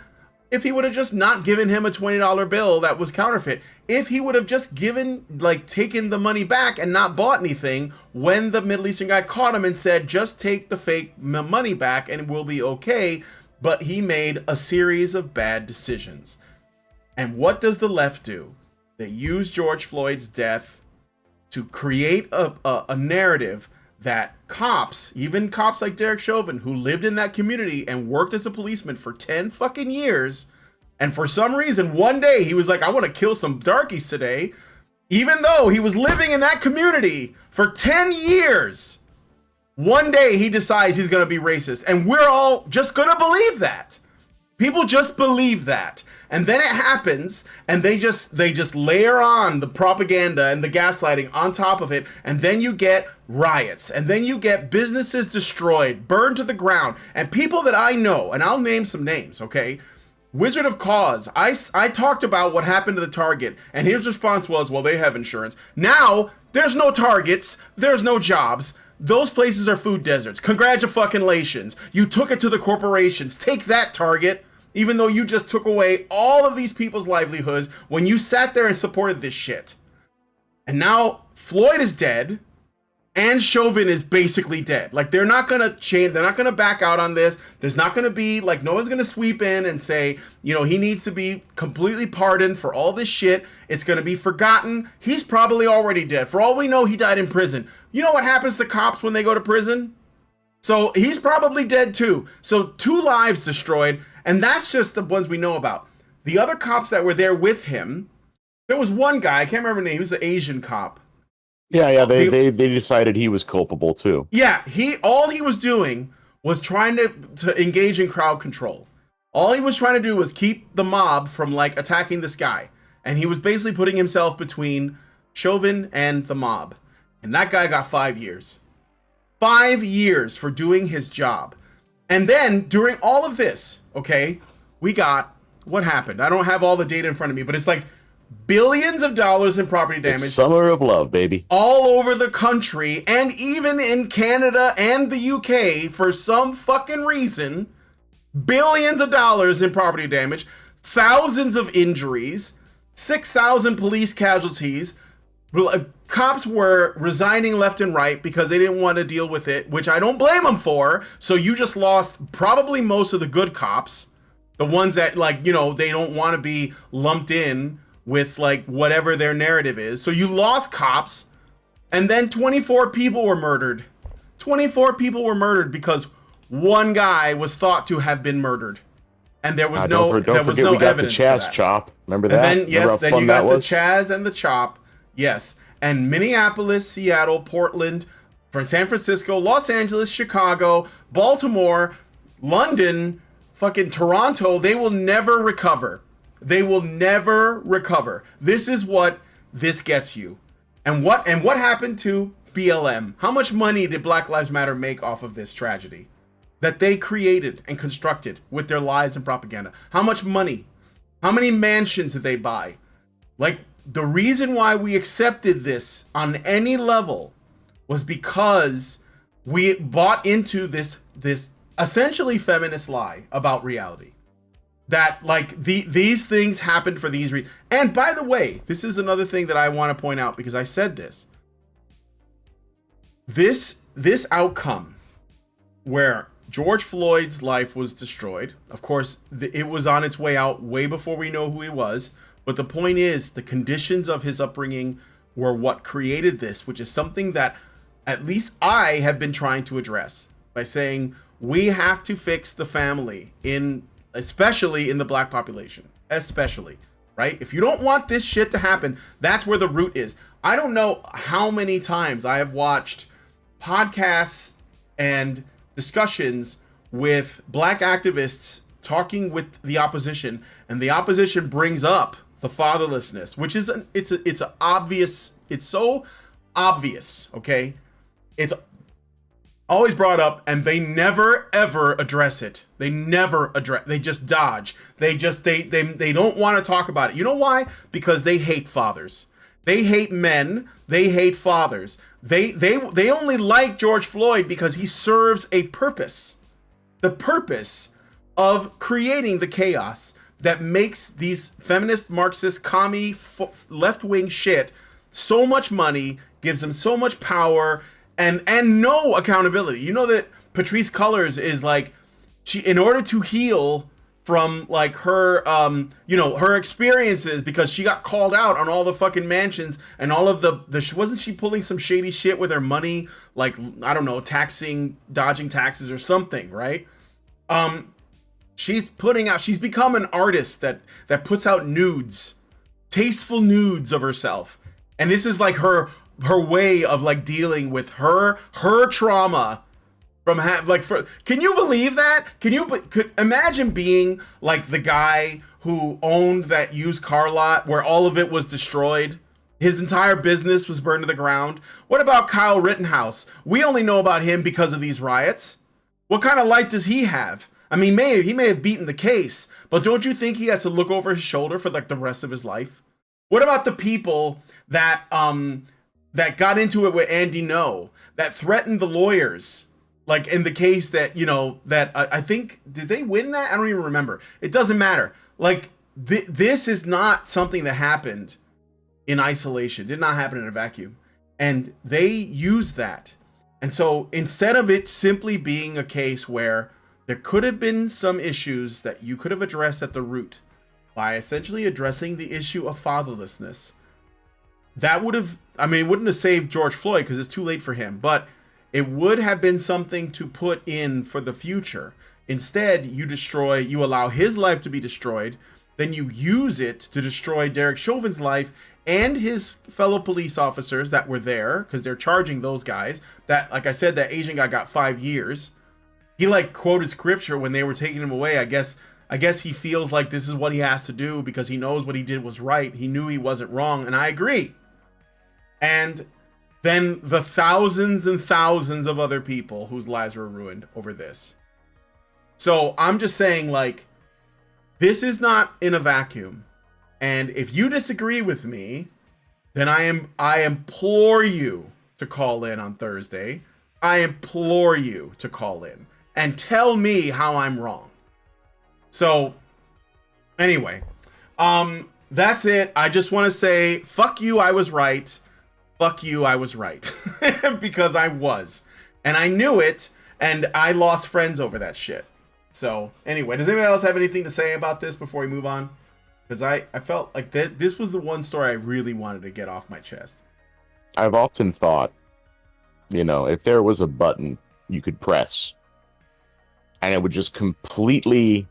if he would have just not given him a $20 bill that was counterfeit, if he would have just taken the money back and not bought anything when the Middle Eastern guy caught him and said, just take the fake money back and we'll be okay. But he made a series of bad decisions. And what does the left do? They use George Floyd's death to create a narrative that cops, even cops like Derek Chauvin, who lived in that community and worked as a policeman for 10 fucking years, and for some reason, one day he was like, I want to kill some darkies today, even though he was living in that community for 10 years. One day he decides he's going to be racist, and we're all just going to believe that. People just believe that. And then it happens, and they just layer on the propaganda and the gaslighting on top of it, and then you get riots, and then you get businesses destroyed, burned to the ground, and people that I know, and I'll name some names, okay? Wizard of Cause, I talked about what happened to the Target, and his response was, well, they have insurance. Now, there's no Targets, there's no jobs. Those places are food deserts. Congratulations. You took it to the corporations. Take that, Target. Even though you just took away all of these people's livelihoods when you sat there and supported this shit. And now Floyd is dead and Chauvin is basically dead. Like, they're not going to change. They're not going to back out on this. There's not going to be, like, no one's going to sweep in and say, he needs to be completely pardoned for all this shit. It's going to be forgotten. He's probably already dead. For all we know, he died in prison. You know what happens to cops when they go to prison? So he's probably dead too. So 2 lives destroyed. And that's just the ones we know about. The other cops that were there with him, there was one guy, I can't remember his name, he was an Asian cop. Yeah, they decided he was culpable too. Yeah, all he was doing was trying to engage in crowd control. All he was trying to do was keep the mob from attacking this guy. And he was basically putting himself between Chauvin and the mob. And that guy got 5 years. 5 years for doing his job. And then during all of this, okay, we got what happened. I don't have all the data in front of me, but it's like billions of dollars in property damage. It's summer of love, baby. All over the country, and even in Canada and the UK, for some fucking reason, billions of dollars in property damage, thousands of injuries, 6,000 police casualties. Cops were resigning left and right because they didn't want to deal with it, which I don't blame them for. So you just lost probably most of the good cops, the ones that, like, you know, they don't want to be lumped in with like whatever their narrative is. So you lost cops, and then 24 people were murdered. 24 people were murdered because one guy was thought to have been murdered, and there was no don't there was forget no we got evidence the for Chaz that. chop. Remember that? And then yes, then you got the was? Chaz and the chop. Yes, and Minneapolis, Seattle, Portland, for San Francisco, Los Angeles, Chicago, Baltimore, London, fucking Toronto. They will never recover. They will never recover. This is what this gets you. And what happened to BLM? How much money did Black Lives Matter make off of this tragedy that they created and constructed with their lies and propaganda? How much money? How many mansions did they buy? Like, the reason why we accepted this on any level was because we bought into this essentially feminist lie about reality. That, like, these things happened for these reasons. And by the way, this is another thing that I want to point out, because I said this. This outcome where George Floyd's life was destroyed, of course, it was on its way out way before we know who he was. But the point is, the conditions of his upbringing were what created this, which is something that at least I have been trying to address by saying we have to fix the family, especially in the black population, especially, right? If you don't want this shit to happen, that's where the root is. I don't know how many times I have watched podcasts and discussions with black activists talking with the opposition, and the opposition brings up the fatherlessness, which is it's obvious. It's so obvious, okay? It's always brought up, and they never ever address it. They never address. They just dodge. They don't want to talk about it. You know why? Because they hate fathers. They hate men. They hate fathers. They only like George Floyd because he serves a purpose. The purpose of creating the chaos that makes these feminist, Marxist, commie, left-wing shit so much money, gives them so much power, and no accountability. You know that Patrisse Cullors is like, she, in order to heal from like her, her experiences, because she got called out on all the fucking mansions and all of the wasn't she pulling some shady shit with her money, like, I don't know, dodging taxes or something, right? She's become an artist that puts out nudes, tasteful nudes of herself. And this is like her way of like dealing with her trauma from can you believe that? Could imagine being like the guy who owned that used car lot where all of it was destroyed? His entire business was burned to the ground. What about Kyle Rittenhouse? We only know about him because of these riots. What kind of life does he have? I mean, he may have beaten the case, but don't you think he has to look over his shoulder for like the rest of his life? What about the people that got into it with Andy Ngo, that threatened the lawyers, like in the case that, that I think, did they win that? I don't even remember. It doesn't matter. Like, this is not something that happened in isolation. It did not happen in a vacuum. And they use that. And so instead of it simply being a case where there could have been some issues that you could have addressed at the root by essentially addressing the issue of fatherlessness, that would have, it wouldn't have saved George Floyd because it's too late for him, but it would have been something to put in for the future. Instead, you allow his life to be destroyed, then you use it to destroy Derek Chauvin's life and his fellow police officers that were there, because they're charging those guys. That, like I said, that Asian guy got 5 years. He like quoted scripture when they were taking him away. I guess he feels like this is what he has to do because he knows what he did was right. He knew he wasn't wrong, and I agree. And than the thousands and thousands of other people whose lives were ruined over this. So I'm just saying, like, this is not in a vacuum. And if you disagree with me, then I implore you to call in on Thursday. I implore you to call in and tell me how I'm wrong. So anyway, that's it. I just want to say, fuck you, I was right. Fuck you, I was right. Because I was. And I knew it, and I lost friends over that shit. So anyway, does anybody else have anything to say about this before we move on? Because I felt like this was the one story I really wanted to get off my chest. I've often thought, you know, if there was a button you could press and it would just completely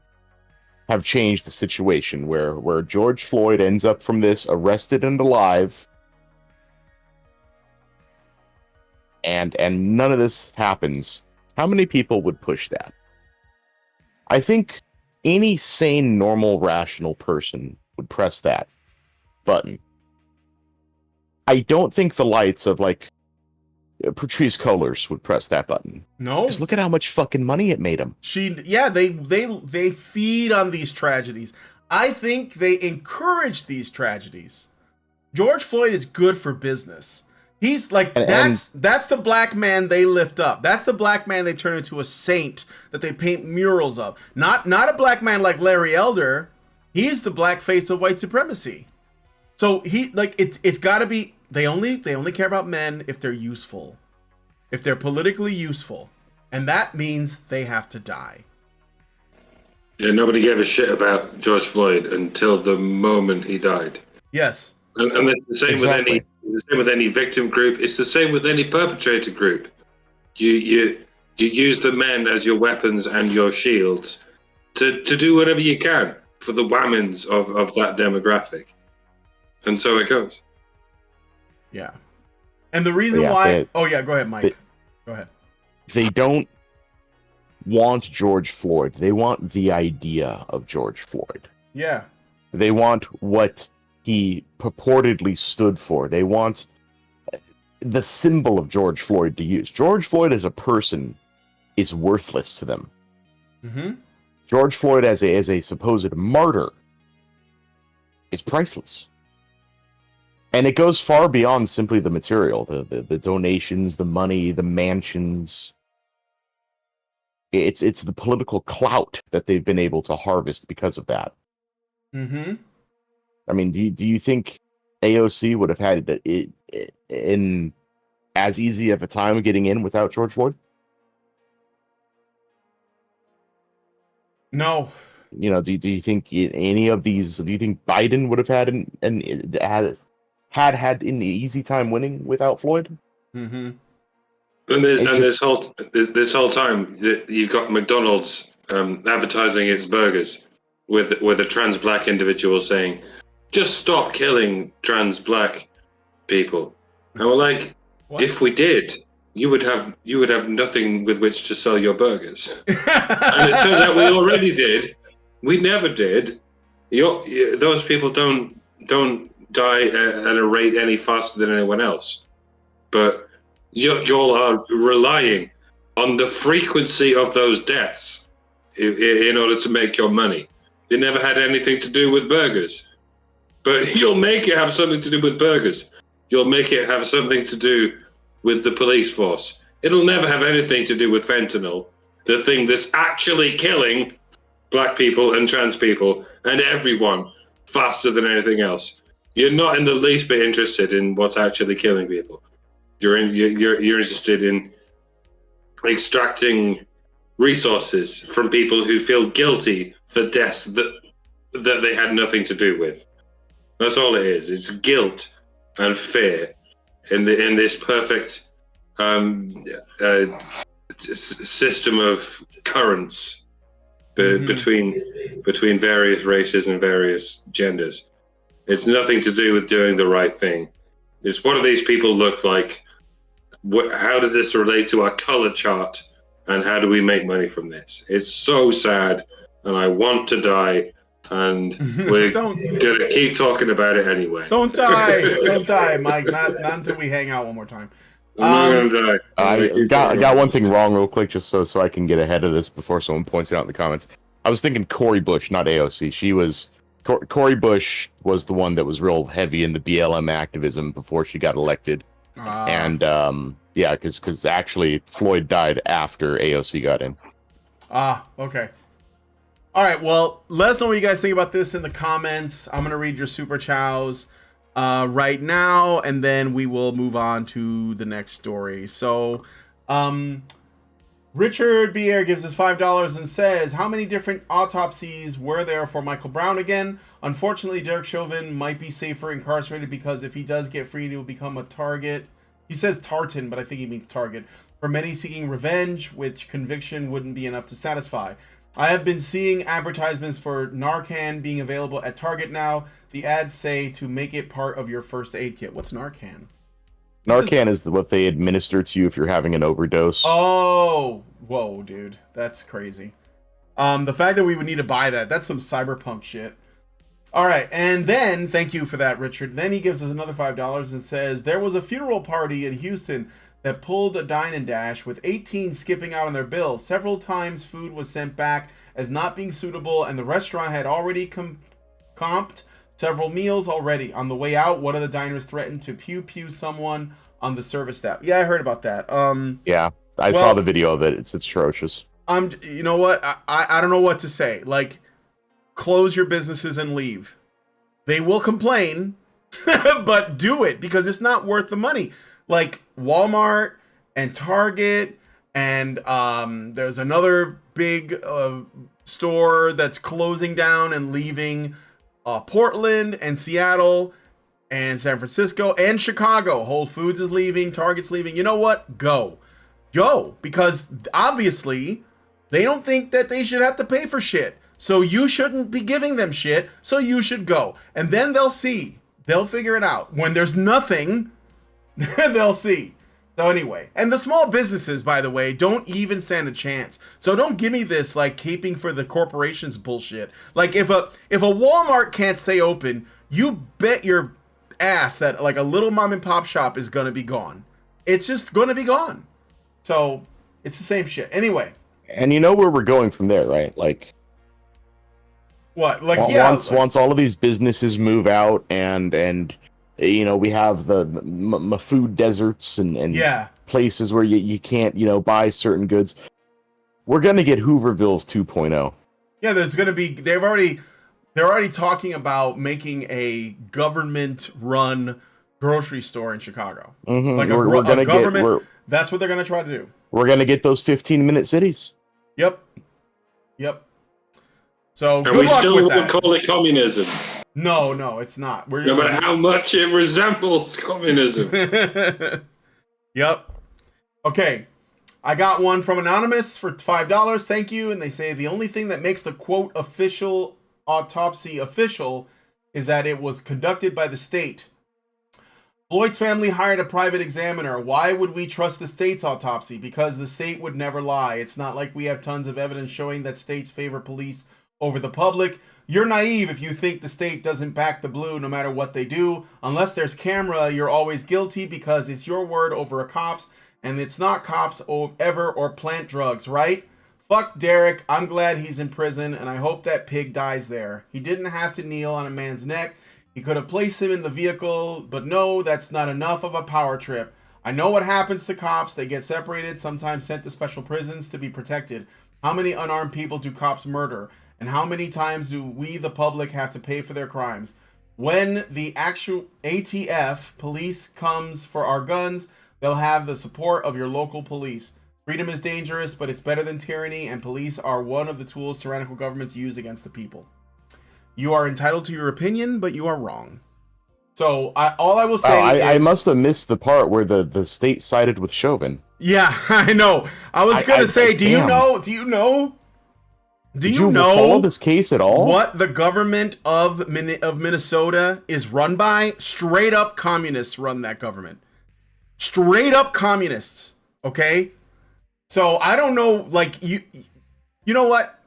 have changed the situation where George Floyd ends up from this arrested and alive, and none of this happens, how many people would push that? I think any sane, normal, rational person would press that button. I don't think the lights of, like, Patrice Cullors would press that button. No. Just look at how much fucking money it made him. They feed on these tragedies. I think they encourage these tragedies. George Floyd is good for business. He's like, that's the black man they lift up. That's the black man they turn into a saint that they paint murals of. Not a black man like Larry Elder. He's the black face of white supremacy. So it's got to be, they only care about men if they're useful, if they're politically useful, and that means they have to die. Yeah, nobody gave a shit about George Floyd until the moment he died. Yes, and the same exactly. with any victim group. It's the same with any perpetrator group. You use the men as your weapons and your shields to do whatever you can for the whammons of that demographic. And so it goes. Yeah. And the reason why... go ahead, Mike. Go ahead. They don't want George Floyd. They want the idea of George Floyd. Yeah. They want what he purportedly stood for. They want the symbol of George Floyd to use. George Floyd as a person is worthless to them. Mm-hmm. George Floyd as a supposed martyr is priceless. And it goes far beyond simply the material, the donations, the money, the mansions. It's the political clout that they've been able to harvest because of that. Mm-hmm. I mean, do you think AOC would have had it in as easy of a time getting in without George Floyd? No. You know, do you think any of these? Do you think Biden would have had had an easy time winning without Floyd? Mm-hmm. And this whole time you've got McDonald's advertising its burgers with a trans black individual saying, "Just stop killing trans black people." And we're like, what? If we did, you would have nothing with which to sell your burgers. And it turns out we already did. We never did. Those people don't die at a rate any faster than anyone else. But y'all are relying on the frequency of those deaths in order to make your money. It never had anything to do with burgers. But you'll make it have something to do with burgers. You'll make it have something to do with the police force. It'll never have anything to do with fentanyl, the thing that's actually killing black people and trans people and everyone faster than anything else. You're not in the least bit interested in what's actually killing people. You're interested in extracting resources from people who feel guilty for deaths that they had nothing to do with. That's all it is. It's guilt and fear in this perfect system of currents between various races and various genders. It's nothing to do with doing the right thing. It's what do these people look like? How does this relate to our color chart? And how do we make money from this? It's so sad, and I want to die and we're gonna keep talking about it anyway. Don't die, Mike. Not until we hang out one more time. I'm not gonna die. I got one thing wrong real quick, just so I can get ahead of this before someone points it out in the comments. I was thinking Cori Bush, not AOC. Cori Bush was the one that was real heavy in the BLM activism before she got elected. And yeah, because actually Floyd died after AOC got in. Okay. All right, well, let us know what you guys think about this in the comments. I'm going to read your super chows right now, and then we will move on to the next story. So, Richard Bier gives us $5 and says, how many different autopsies were there for Michael Brown again? Unfortunately, Derek Chauvin might be safer incarcerated because if he does get freed, he will become a target. He says tartan, but I think he means target. For many seeking revenge, which conviction wouldn't be enough to satisfy. I have been seeing advertisements for Narcan being available at Target now. The ads say to make it part of your first aid kit. What's Narcan? Narcan is what they administer to you if you're having an overdose. Oh, whoa, dude. That's crazy. The fact that we would need to buy that's some cyberpunk shit. All right, and then, thank you for that, Richard. Then he gives us another $5 and says, there was a funeral party in Houston that pulled a dine and dash with 18 skipping out on their bills. Several times food was sent back as not being suitable, and the restaurant had already comped several meals already. On the way out, one of the diners threatened to pew someone on the service staff. Yeah, I heard about that. Yeah, I saw the video of it. It's atrocious. You know what? I don't know what to say. Like, close your businesses and leave. They will complain, but do it because it's not worth the money. Like Walmart and Target and there's another big store that's closing down and leaving Portland and Seattle and San Francisco and Chicago. Whole Foods is leaving, Target's leaving. You know what? Go, because obviously they don't think that they should have to pay for shit. So you shouldn't be giving them shit. So you should go. And then they'll see. They'll figure it out. When there's nothing, they'll see. So anyway, and the small businesses, by the way, don't even stand a chance. So don't give me this like caping for the corporations bullshit. Like if a Walmart can't stay open, you bet your ass that like a little mom and pop shop is gonna be gone. It's just gonna be gone. So it's the same shit. Anyway. And you know where we're going from there, right? Like what? Like once all of these businesses move out and you know, we have the food deserts and places where you can't, you know, buy certain goods. We're going to get Hoovervilles 2.0. Yeah, there's going to be, they're already talking about making a government run grocery store in Chicago. Mm-hmm. Like a government, that's what they're going to try to do. We're going to get those 15-minute cities. Yep. So and we still won't call it communism. No, it's not. No matter how much it resembles communism. Yep. Okay. I got one from Anonymous for $5. Thank you. And they say the only thing that makes the quote official autopsy official is that it was conducted by the state. Floyd's family hired a private examiner. Why would we trust the state's autopsy? Because the state would never lie. It's not like we have tons of evidence showing that states favor police over the public. You're naive if you think the state doesn't back the blue no matter what they do. Unless there's camera, you're always guilty because it's your word over a cop's, and it's not cops ever or plant drugs, right? Fuck Derek. I'm glad he's in prison, and I hope that pig dies there. He didn't have to kneel on a man's neck. He could have placed him in the vehicle, but no, that's not enough of a power trip. I know what happens to cops. They get separated, sometimes sent to special prisons to be protected. How many unarmed people do cops murder? And how many times do we, the public, have to pay for their crimes? When the actual ATF police comes for our guns, they'll have the support of your local police. Freedom is dangerous, but it's better than tyranny, and police are one of the tools tyrannical governments use against the people. You are entitled to your opinion, but you are wrong. So all I will say is... I must have missed the part where the state sided with Chauvin. Yeah, I know. I was going to say, do you know... Do you know follow this case at all? What the government of Minnesota is run by? Straight up communists run that government. Straight up communists. Okay? So I don't know, like, you know what?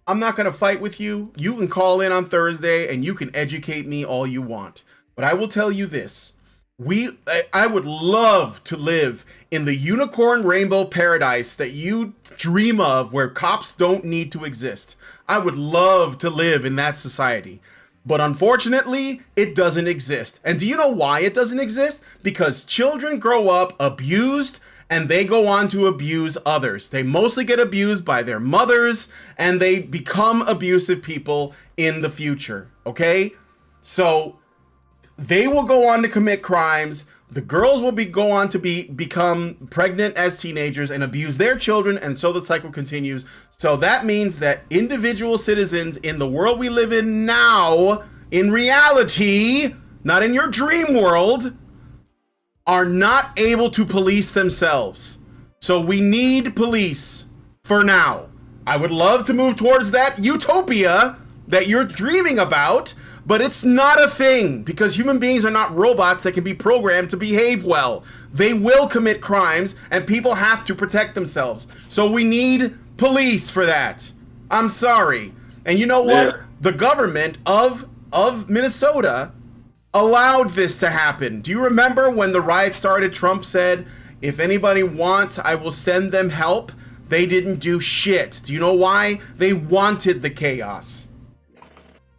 I'm not going to fight with you. You can call in on Thursday and you can educate me all you want. But I will tell you this. I would love to live in the unicorn rainbow paradise that you dream of, where cops don't need to exist. I would love to live in that society. But unfortunately, it doesn't exist. And do you know why it doesn't exist? Because children grow up abused and they go on to abuse others. They mostly get abused by their mothers and they become abusive people in the future. Okay? So they will go on to commit crimes. The girls will go on to become pregnant as teenagers and abuse their children, and so the cycle continues. So that means that individual citizens in the world we live in now, in reality, not in your dream world, are not able to police themselves. So we need police for now. I would love to move towards that utopia that you're dreaming about, but it's not a thing, because human beings are not robots that can be programmed to behave well. They will commit crimes, and people have to protect themselves. So we need police for that. I'm sorry. And you know what? Yeah. The government of Minnesota allowed this to happen. Do you remember when the riot started, Trump said, if anybody wants, I will send them help? They didn't do shit. Do you know why? They wanted the chaos.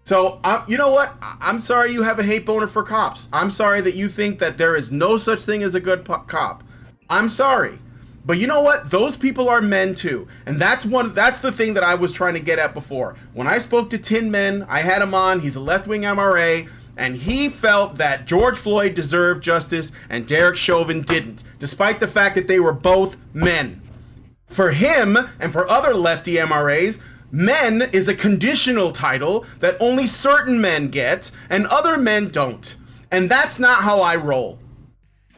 So, you know what? I'm sorry you have a hate boner for cops. I'm sorry that you think that there is no such thing as a good cop. I'm sorry. But you know what? Those people are men too. And that's the thing that I was trying to get at before. When I spoke to Tin Men, I had him on. He's a left-wing MRA. And he felt that George Floyd deserved justice and Derek Chauvin didn't, despite the fact that they were both men. For him and for other lefty MRAs, men is a conditional title that only certain men get and other men don't. And that's not how I roll.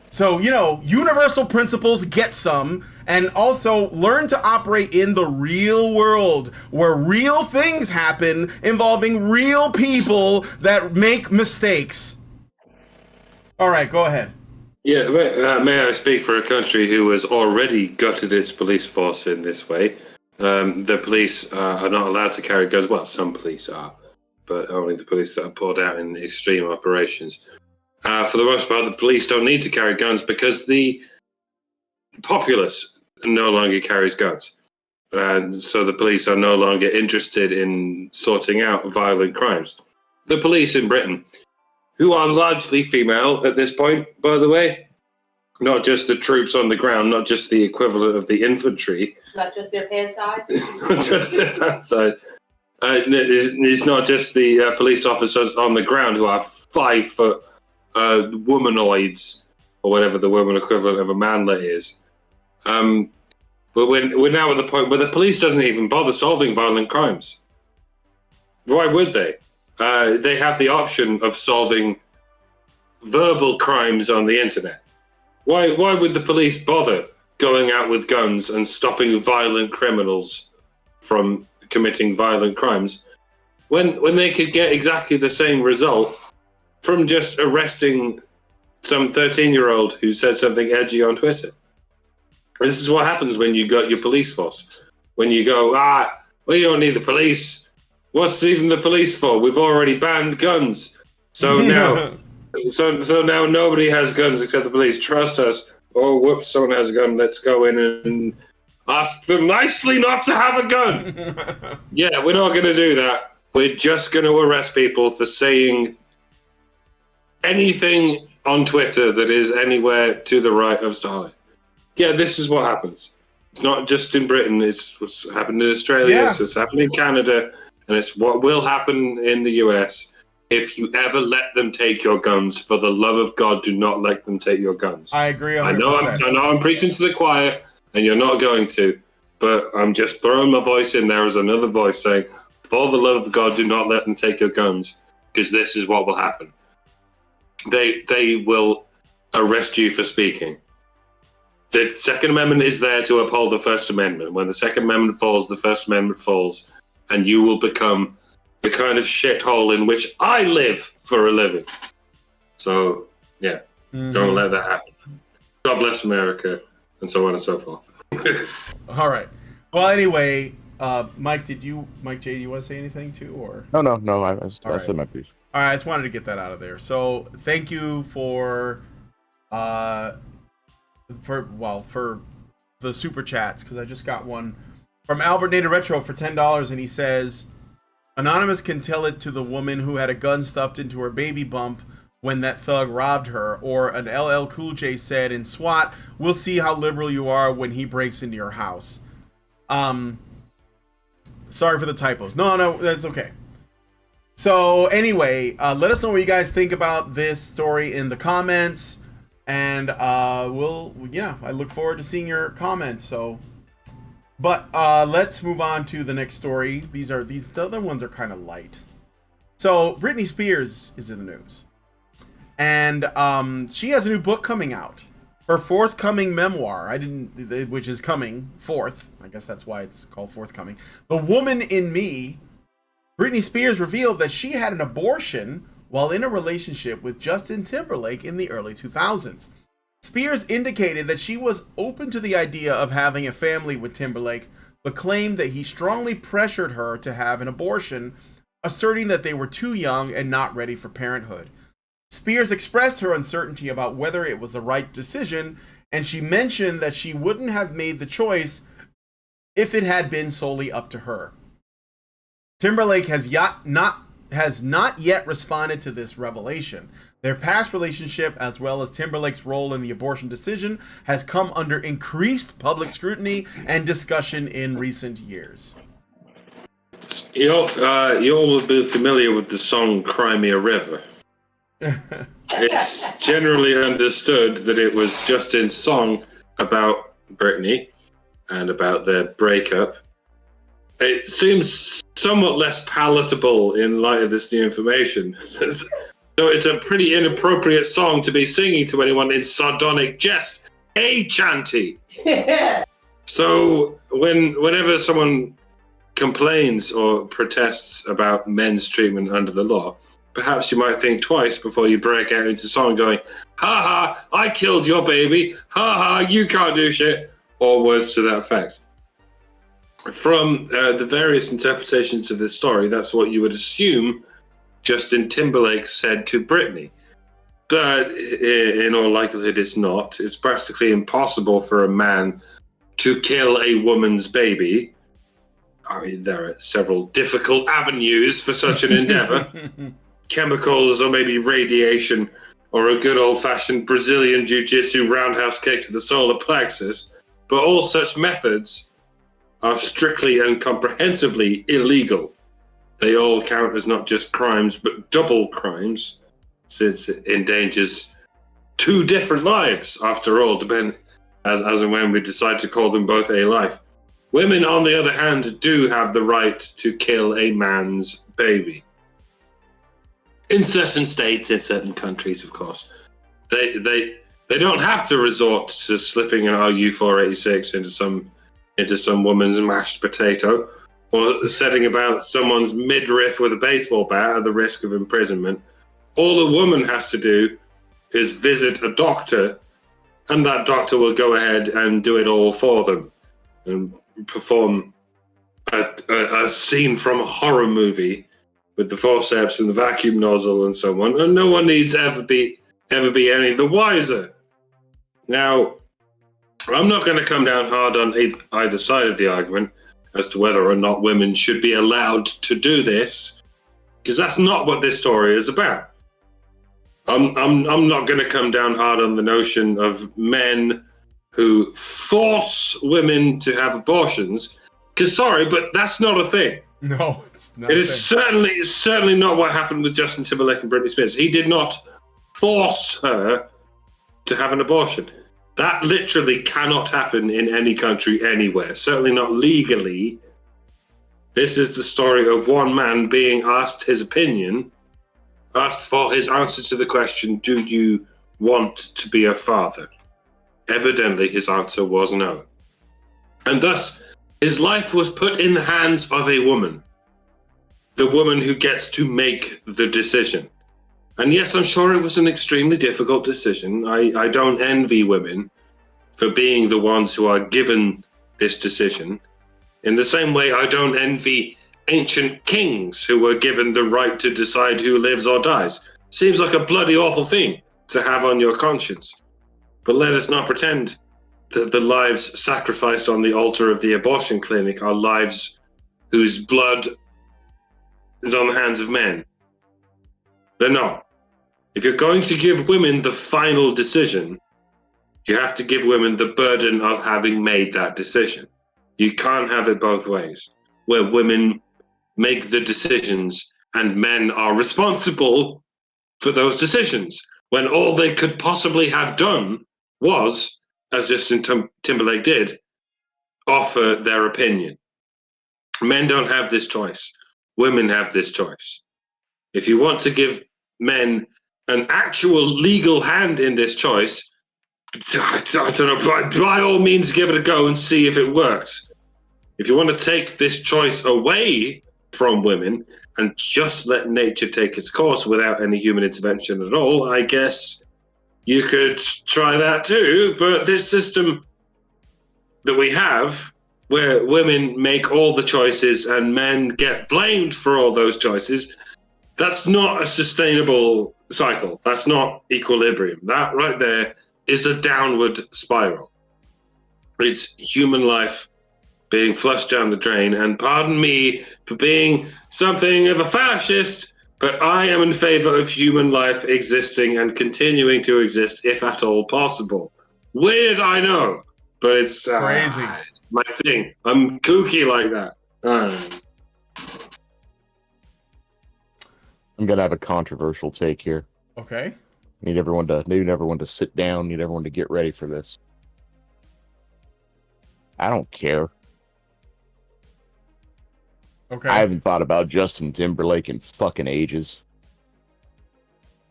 So, you know, universal principles, get some, and also learn to operate in the real world where real things happen involving real people that make mistakes. All right, go ahead. Yeah, may I speak for a country who has already gutted its police force in this way? The police are not allowed to carry guns. Well, some police are, but only the police that are pulled out in extreme operations. For the most part, the police don't need to carry guns because the populace no longer carries guns. And so the police are no longer interested in sorting out violent crimes. The police in Britain, who are largely female at this point, by the way, not just the troops on the ground, not just the equivalent of the infantry. Not just their pant size? Not just their pant size. It's not just the police officers on the ground who are 5 foot womanoids, or whatever the woman equivalent of a manlet is. But we're now at the point where the police doesn't even bother solving violent crimes. Why would they? They have the option of solving verbal crimes on the internet. Why would the police bother going out with guns and stopping violent criminals from committing violent crimes when they could get exactly the same result from just arresting some 13-year-old who said something edgy on Twitter? This is what happens when you got your police force. When you go, well, you don't need the police. What's even the police for? We've already banned guns. So now, so now nobody has guns except the police. Trust us. Oh, whoops, someone has a gun. Let's go in and ask them nicely not to have a gun. Yeah, we're not going to do that. We're just going to arrest people for saying anything on Twitter that is anywhere to the right of Starlight. Yeah, this is what happens. It's not just in Britain. It's what's happened in Australia. It's what's happened in Canada. And it's what will happen in the US if you ever let them take your guns. For the love of God, do not let them take your guns. I agree 100%. I know I'm preaching to the choir, and you're not going to. But I'm just throwing my voice in there as another voice saying, for the love of God, do not let them take your guns. Because this is what will happen. They will arrest you for speaking. The Second Amendment is there to uphold the First Amendment. When the Second Amendment falls, the First Amendment falls, and you will become the kind of shithole in which I live for a living. So, yeah, Don't let that happen. God bless America, and so on and so forth. All right. Well, anyway, Mike J, do you want to say anything too, or? No. I right. said my piece. All right, I just wanted to get that out of there. So thank you for the super chats, because I just got one from Albert Nader Retro for $10, and he says, Anonymous can tell it to the woman who had a gun stuffed into her baby bump when that thug robbed her, or an LL Cool J said in SWAT, we'll see how liberal you are when he breaks into your house. Sorry for the typos. No, that's okay. So anyway, let us know what you guys think about this story in the comments, and I look forward to seeing your comments. So, but let's move on to the next story. The other ones are kind of light. So Britney Spears is in the news, and she has a new book coming out. Her forthcoming memoir, which is coming forth. I guess that's why it's called Forthcoming. The Woman in Me. Britney Spears revealed that she had an abortion while in a relationship with Justin Timberlake in the early 2000s. Spears indicated that she was open to the idea of having a family with Timberlake, but claimed that he strongly pressured her to have an abortion, asserting that they were too young and not ready for parenthood. Spears expressed her uncertainty about whether it was the right decision, and she mentioned that she wouldn't have made the choice if it had been solely up to her. Timberlake has not yet responded to this revelation. Their past relationship, as well as Timberlake's role in the abortion decision, has come under increased public scrutiny and discussion in recent years. You all will be familiar with the song Cry Me a River. It's generally understood that it was Justin's song about Britney and about their breakup. It seems somewhat less palatable in light of this new information. So it's a pretty inappropriate song to be singing to anyone in sardonic jest. Hey, chanty! So whenever someone complains or protests about men's treatment under the law, perhaps you might think twice before you break out into song going, ha ha, I killed your baby, ha ha, you can't do shit, or words to that effect. From the various interpretations of this story, that's what you would assume Justin Timberlake said to Britney. But in all likelihood, it's not. It's practically impossible for a man to kill a woman's baby. I mean, there are several difficult avenues for such an endeavor. Chemicals, or maybe radiation, or a good old-fashioned Brazilian jiu-jitsu roundhouse kick to the solar plexus. But all such methods are strictly and comprehensively illegal. They all count as not just crimes, but double crimes, since it endangers two different lives, after all, depending as and when we decide to call them both a life. Women, on the other hand, do have the right to kill a man's baby. In certain states, in certain countries, of course. They don't have to resort to slipping an RU-486 into some woman's mashed potato, or setting about someone's midriff with a baseball bat at the risk of imprisonment. All a woman has to do is visit a doctor, and that doctor will go ahead and do it all for them and perform a scene from a horror movie with the forceps and the vacuum nozzle and so on, and no one needs ever be any the wiser. Now, I'm not going to come down hard on either side of the argument as to whether or not women should be allowed to do this, because that's not what this story is about. I'm not going to come down hard on the notion of men who force women to have abortions, because sorry, but that's not a thing. No, it's not. It is certainly not what happened with Justin Timberlake and Britney Spears. He did not force her to have an abortion. That literally cannot happen in any country anywhere, certainly not legally. This is the story of one man being asked his opinion, asked for his answer to the question, do you want to be a father? Evidently, his answer was no. And thus, his life was put in the hands of a woman, the woman who gets to make the decision. And yes, I'm sure it was an extremely difficult decision. I don't envy women for being the ones who are given this decision. In the same way, I don't envy ancient kings who were given the right to decide who lives or dies. Seems like a bloody awful thing to have on your conscience. But let us not pretend that the lives sacrificed on the altar of the abortion clinic are lives whose blood is on the hands of men. They're not. If you're going to give women the final decision, you have to give women the burden of having made that decision. You can't have it both ways, where women make the decisions and men are responsible for those decisions, when all they could possibly have done was, as Justin Timberlake did, offer their opinion. Men don't have this choice. Women have this choice. If you want to give men an actual legal hand in this choice, I don't know, by all means give it a go and see if it works. If you want to take this choice away from women and just let nature take its course without any human intervention at all, I guess you could try that too. But this system that we have, where women make all the choices and men get blamed for all those choices, that's not a sustainable cycle. That's not equilibrium. That right there is a downward spiral. It's human life being flushed down the drain. And pardon me for being something of a fascist, but I am in favor of human life existing and continuing to exist, if at all possible. Weird, I know, but it's crazy. It's my thing. I'm kooky like that. I'm gonna have a controversial take here. Okay. Need everyone to sit down. Need everyone to get ready for this. I don't care. Okay. I haven't thought about Justin Timberlake in fucking ages.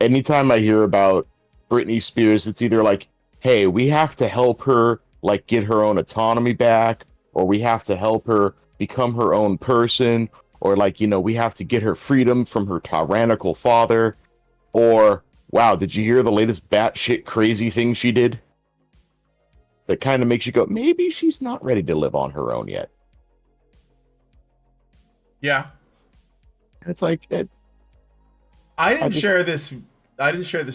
Anytime I hear about Britney Spears, it's either like, hey, we have to help her like get her own autonomy back, or we have to help her become her own person, or like, you know, we have to get her freedom from her tyrannical father, or wow, did you hear the latest batshit crazy thing she did? That kind of makes you go, maybe she's not ready to live on her own yet. Yeah. It's like I didn't share this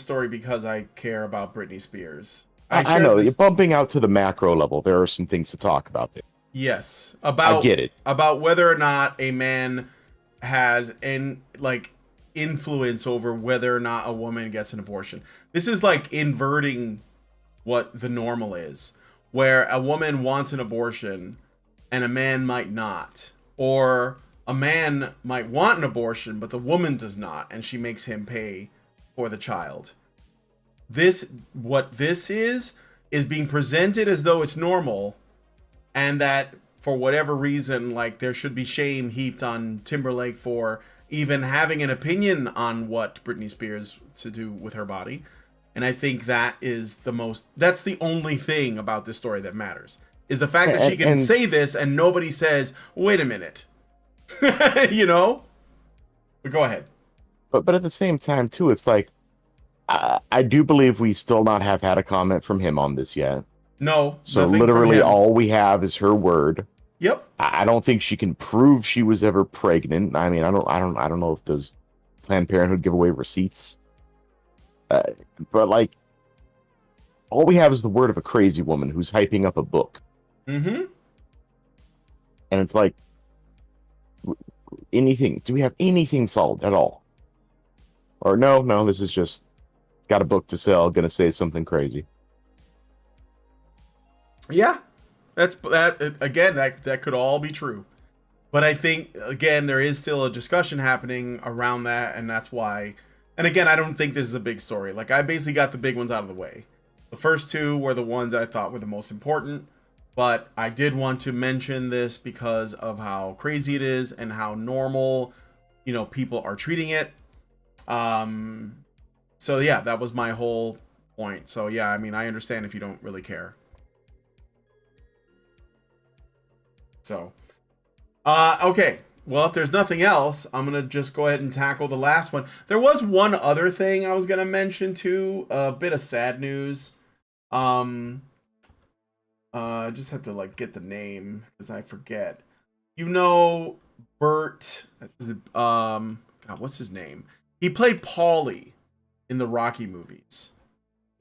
story because I care about Britney Spears. I know you're bumping out to the macro level. There are some things to talk about there. Yes, I get it. About whether or not a man has influence over whether or not a woman gets an abortion. This is like inverting what the normal is, where a woman wants an abortion and a man might not, or a man might want an abortion but the woman does not, and she makes him pay for the child. What this is being presented as though it's normal, and that for whatever reason, like, there should be shame heaped on Timberlake for even having an opinion on what Britney Spears to do with her body. And I think that's the only thing about this story that matters, is the fact that she can say this and nobody says, wait a minute. You know? But go ahead. But at the same time, too, it's like, I do believe we still not have had a comment from him on this yet. No. So literally all we have is her word. Yep. I don't think she can prove she was ever pregnant. I mean, I don't know if does Planned Parenthood give away receipts. But like, all we have is the word of a crazy woman who's hyping up a book. Mm-hmm. And it's like, anything? Do we have anything solid at all? Or no, this is just got a book to sell, gonna say something crazy. Yeah, that could all be true. But I think, again, there is still a discussion happening around that, and that's why. And again, I don't think this is a big story. Like, I basically got the big ones out of the way. The first two were the ones I thought were the most important, but I did want to mention this because of how crazy it is and how normal, people are treating it. So yeah, that was my whole point. So yeah, I mean, I understand if you don't really care. So, okay. Well, if there's nothing else, I'm going to just go ahead and tackle the last one. There was one other thing I was going to mention too, a bit of sad news. I just have to get the name because I forget. you know Bert, God, what's his name? He played Paulie in the Rocky movies.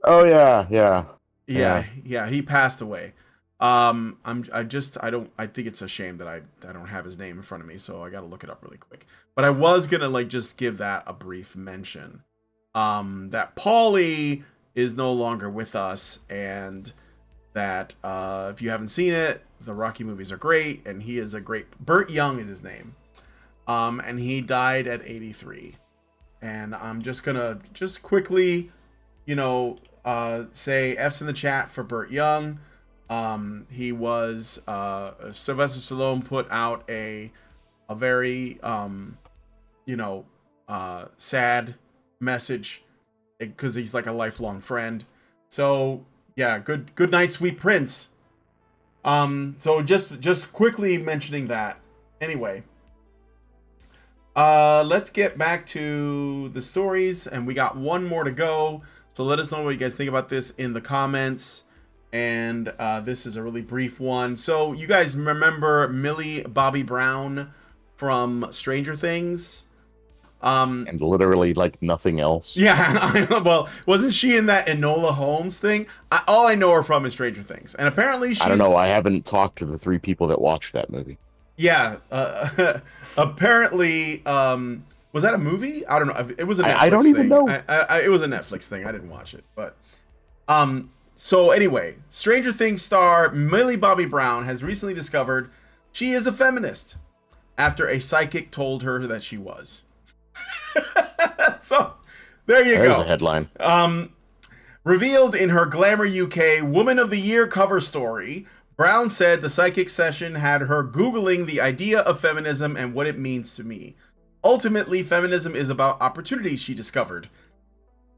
Oh yeah. Yeah, he passed away. I think it's a shame that I don't have his name in front of me, so I got to look it up really quick. But I was gonna like just give that a brief mention. That Paulie is no longer with us, and that if you haven't seen it, the Rocky movies are great, and he is a great. Burt Young is his name, and he died at 83. And I'm just gonna quickly, say F's in the chat for Burt Young. He was Sylvester Stallone put out a very sad message because he's like a lifelong friend. So yeah, good night, sweet prince. So just quickly mentioning that. Anyway, let's get back to the stories, and we got one more to go. So let us know what you guys think about this in the comments. And this is a really brief one. So you guys remember Millie Bobby Brown from Stranger Things? And literally like nothing else. Yeah, well, wasn't she in that Enola Holmes thing? All I know her from is Stranger Things, and apparently she's... I don't know. I haven't talked to the 3 people that watched that movie. Yeah, apparently, was that a movie? I don't know. It was a Netflix I don't thing. even know. It was a Netflix thing. I didn't watch it, but so anyway, Stranger Things star Millie Bobby Brown has recently discovered she is a feminist after a psychic told her that she was. So there you go. There's a headline. Revealed in her Glamour UK Woman of the Year cover story, Brown said the psychic session had her Googling the idea of feminism and what it means to me. Ultimately, feminism is about opportunity, she discovered.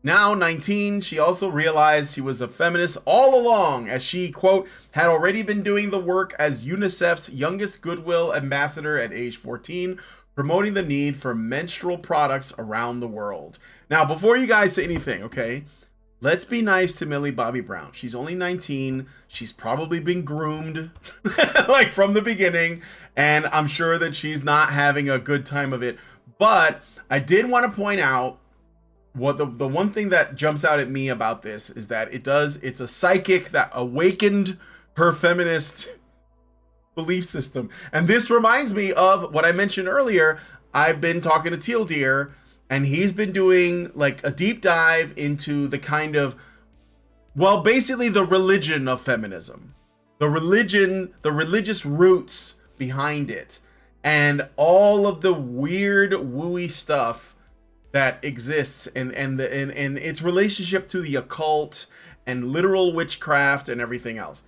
Now 19, she also realized she was a feminist all along, as she, quote, had already been doing the work as UNICEF's youngest Goodwill ambassador at age 14, promoting the need for menstrual products around the world. Now, before you guys say anything, okay, let's be nice to Millie Bobby Brown. She's only 19. She's probably been groomed like from the beginning, and I'm sure that she's not having a good time of it. But I did want to point out what the one thing that jumps out at me about this is that it's a psychic that awakened her feminist belief system. And this reminds me of what I mentioned earlier. I've been talking to Teal Deer, and he's been doing like a deep dive into the kind of, well, basically the religion of feminism, the religious roots behind it, and all of the weird wooey stuff that exists, and its relationship to the occult and literal witchcraft and everything else.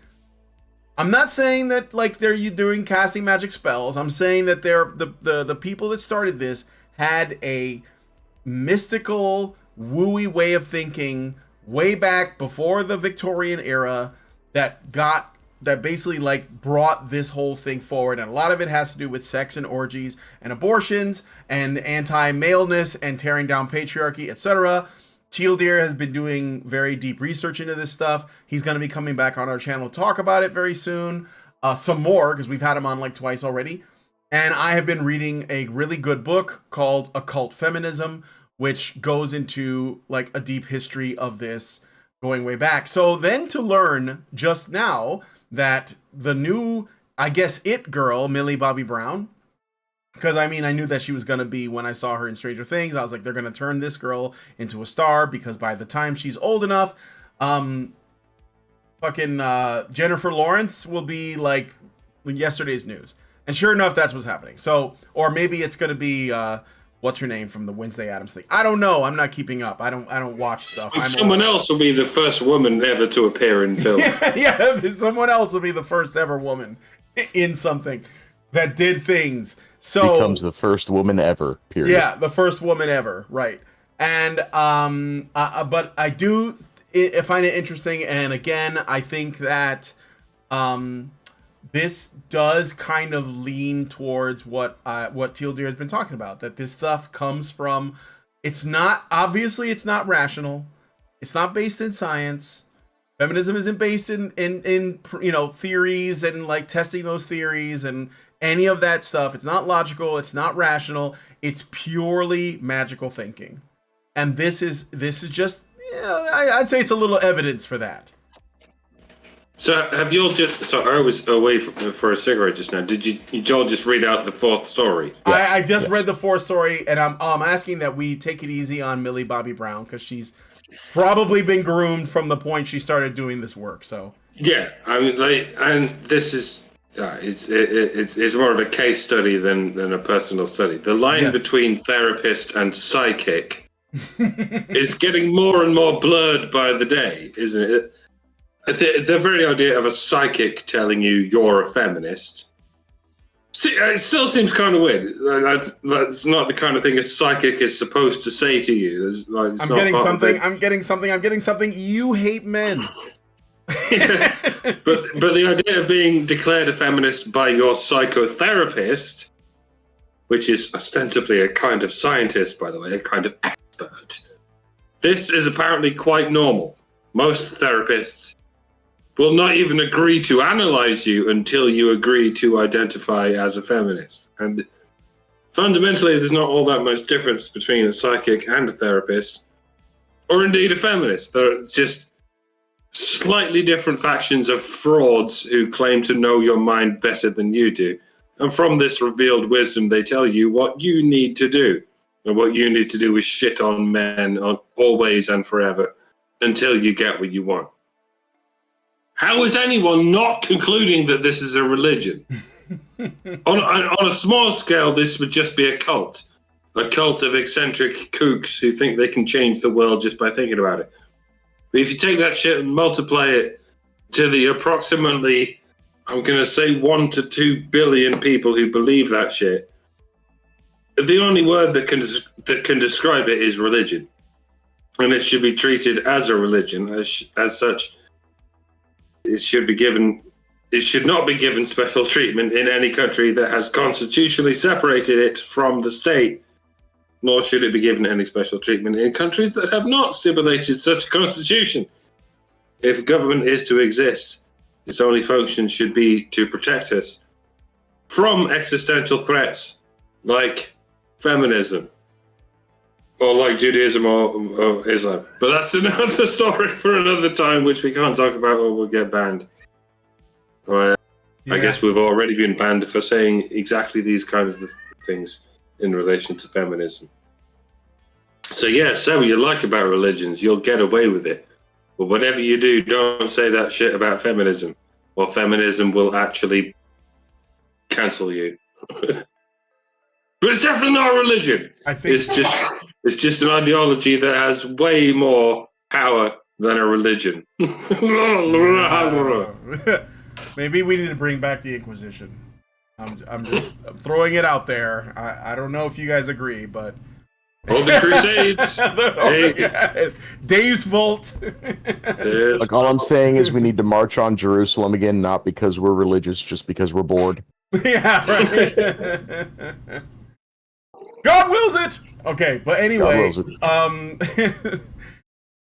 I'm not saying that like they're doing casting magic spells. I'm saying that they're the people that started this had a mystical, wooey way of thinking way back before the Victorian era that basically like brought this whole thing forward. And a lot of it has to do with sex and orgies and abortions and anti-maleness and tearing down patriarchy, etc. Teal Deer has been doing very deep research into this stuff. He's going to be coming back on our channel to talk about it very soon. Some more, because we've had him on like twice already. And I have been reading a really good book called Occult Feminism, which goes into like a deep history of this going way back. So then to learn just now that the new, I guess, it girl, Millie Bobby Brown, because I mean, I knew that she was going to be, when I saw her in Stranger Things, I was like, they're going to turn this girl into a star, because by the time she's old enough, Jennifer Lawrence will be like yesterday's news. And sure enough, that's what's happening. So, or maybe it's going to be, what's her name from the Wednesday Addams thing? I don't know. I'm not keeping up. I don't watch stuff. Someone else will be the first woman ever to appear in film. yeah, someone else will be the first ever woman in something that did things. So becomes the first woman ever. Period. Yeah, the first woman ever. Right. And but I do find it interesting. And again, I think that this does kind of lean towards what Teal Deer has been talking about, that this stuff comes from, it's not rational. It's not based in science. Feminism isn't based in theories and like testing those theories. And any of that stuff. It's not logical. It's not rational. It's purely magical thinking. And this is just, I'd say it's a little evidence for that. So have you all just? So I was away for a cigarette just now. Did you all just read out the fourth story? Yes, I just read the fourth story, and I'm asking that we take it easy on Millie Bobby Brown because she's probably been groomed from the point she started doing this work. So yeah, I mean, and this is it's more of a case study than a personal study. The line between therapist and psychic is getting more and more blurred by the day, isn't it? The very idea of a psychic telling you you're a feminist, it still seems kind of weird. That's not the kind of thing a psychic is supposed to say to you. I'm getting something. You hate men. Yeah. But the idea of being declared a feminist by your psychotherapist, which is ostensibly a kind of scientist, by the way, a kind of expert, this is apparently quite normal. Most therapists will not even agree to analyze you until you agree to identify as a feminist. And fundamentally, there's not all that much difference between a psychic and a therapist, or indeed a feminist. They're just slightly different factions of frauds who claim to know your mind better than you do. And from this revealed wisdom, they tell you what you need to do. And what you need to do is shit on men always and forever until you get what you want. How is anyone not concluding that this is a religion? on a small scale, this would just be a cult of eccentric kooks who think they can change the world just by thinking about it. But if you take that shit and multiply it to the approximately, I'm going to say 1 to 2 billion people who believe that shit, the only word that can describe it is religion. And it should be treated as a religion, as such. It should not be given special treatment in any country that has constitutionally separated it from the state, nor should it be given any special treatment in countries that have not stipulated such a constitution. If government is to exist, its only function should be to protect us from existential threats like feminism, or like Judaism or Islam. But that's another story for another time, which we can't talk about or we'll get banned. I guess we've already been banned for saying exactly these kinds of things in relation to feminism. So yeah, say what you like about religions, you'll get away with it. But whatever you do, don't say that shit about feminism, or feminism will actually cancel you. But it's definitely not a religion. I think it's just an ideology that has way more power than a religion. Maybe we need to bring back the Inquisition. I'm just throwing it out there. I don't know if you guys agree, but all the Crusades. Deus Volt. Like, all I'm saying is we need to march on Jerusalem again, not because we're religious, just because we're bored. Yeah, right. God wills it. Okay, but anyway,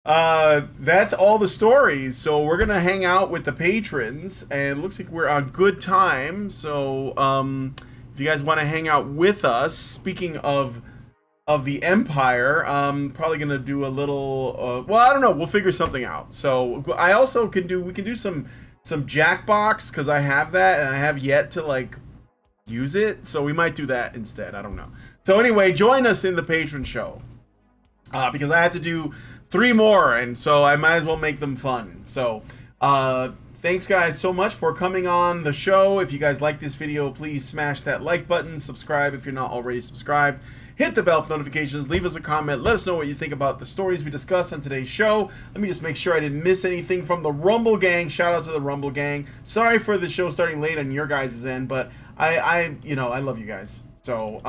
that's all the stories. So we're gonna hang out with the patrons, and it looks like we're on good time. So if you guys want to hang out with us, speaking of the Empire, probably gonna do a little. Well, I don't know. We'll figure something out. So I also we can do some Jackbox, because I have that and I have yet to like use it. So we might do that instead. I don't know. So anyway, join us in the patron show, because I have to do 3 more, and so I might as well make them fun. So thanks guys so much for coming on the show. If you guys like this video, please smash that like button, subscribe if you're not already subscribed, hit the bell for notifications, leave us a comment, let us know what you think about the stories we discussed on today's show. Let me just make sure I didn't miss anything from the Rumble Gang. Shout out to the Rumble Gang. Sorry for the show starting late on your guys' end, but I love you guys. So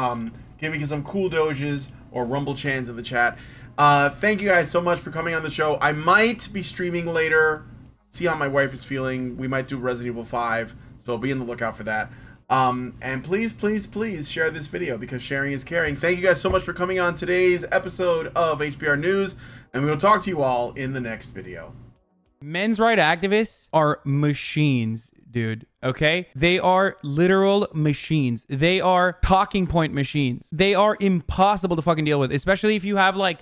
give me some cool doges or Rumble chants in the chat. Thank you guys so much for coming on the show. I might be streaming later, see how my wife is feeling. We might do Resident Evil 5, so be on the lookout for that. And please share this video, because sharing is caring. Thank you guys so much for coming on today's episode of HBR News, and we will talk to you all in the next video. Men's rights activists are machines, dude. Okay, they are literal machines. They are talking point machines. They are impossible to fucking deal with, especially if you have like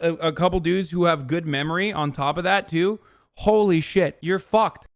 a couple dudes who have good memory on top of that too. Holy shit, you're fucked.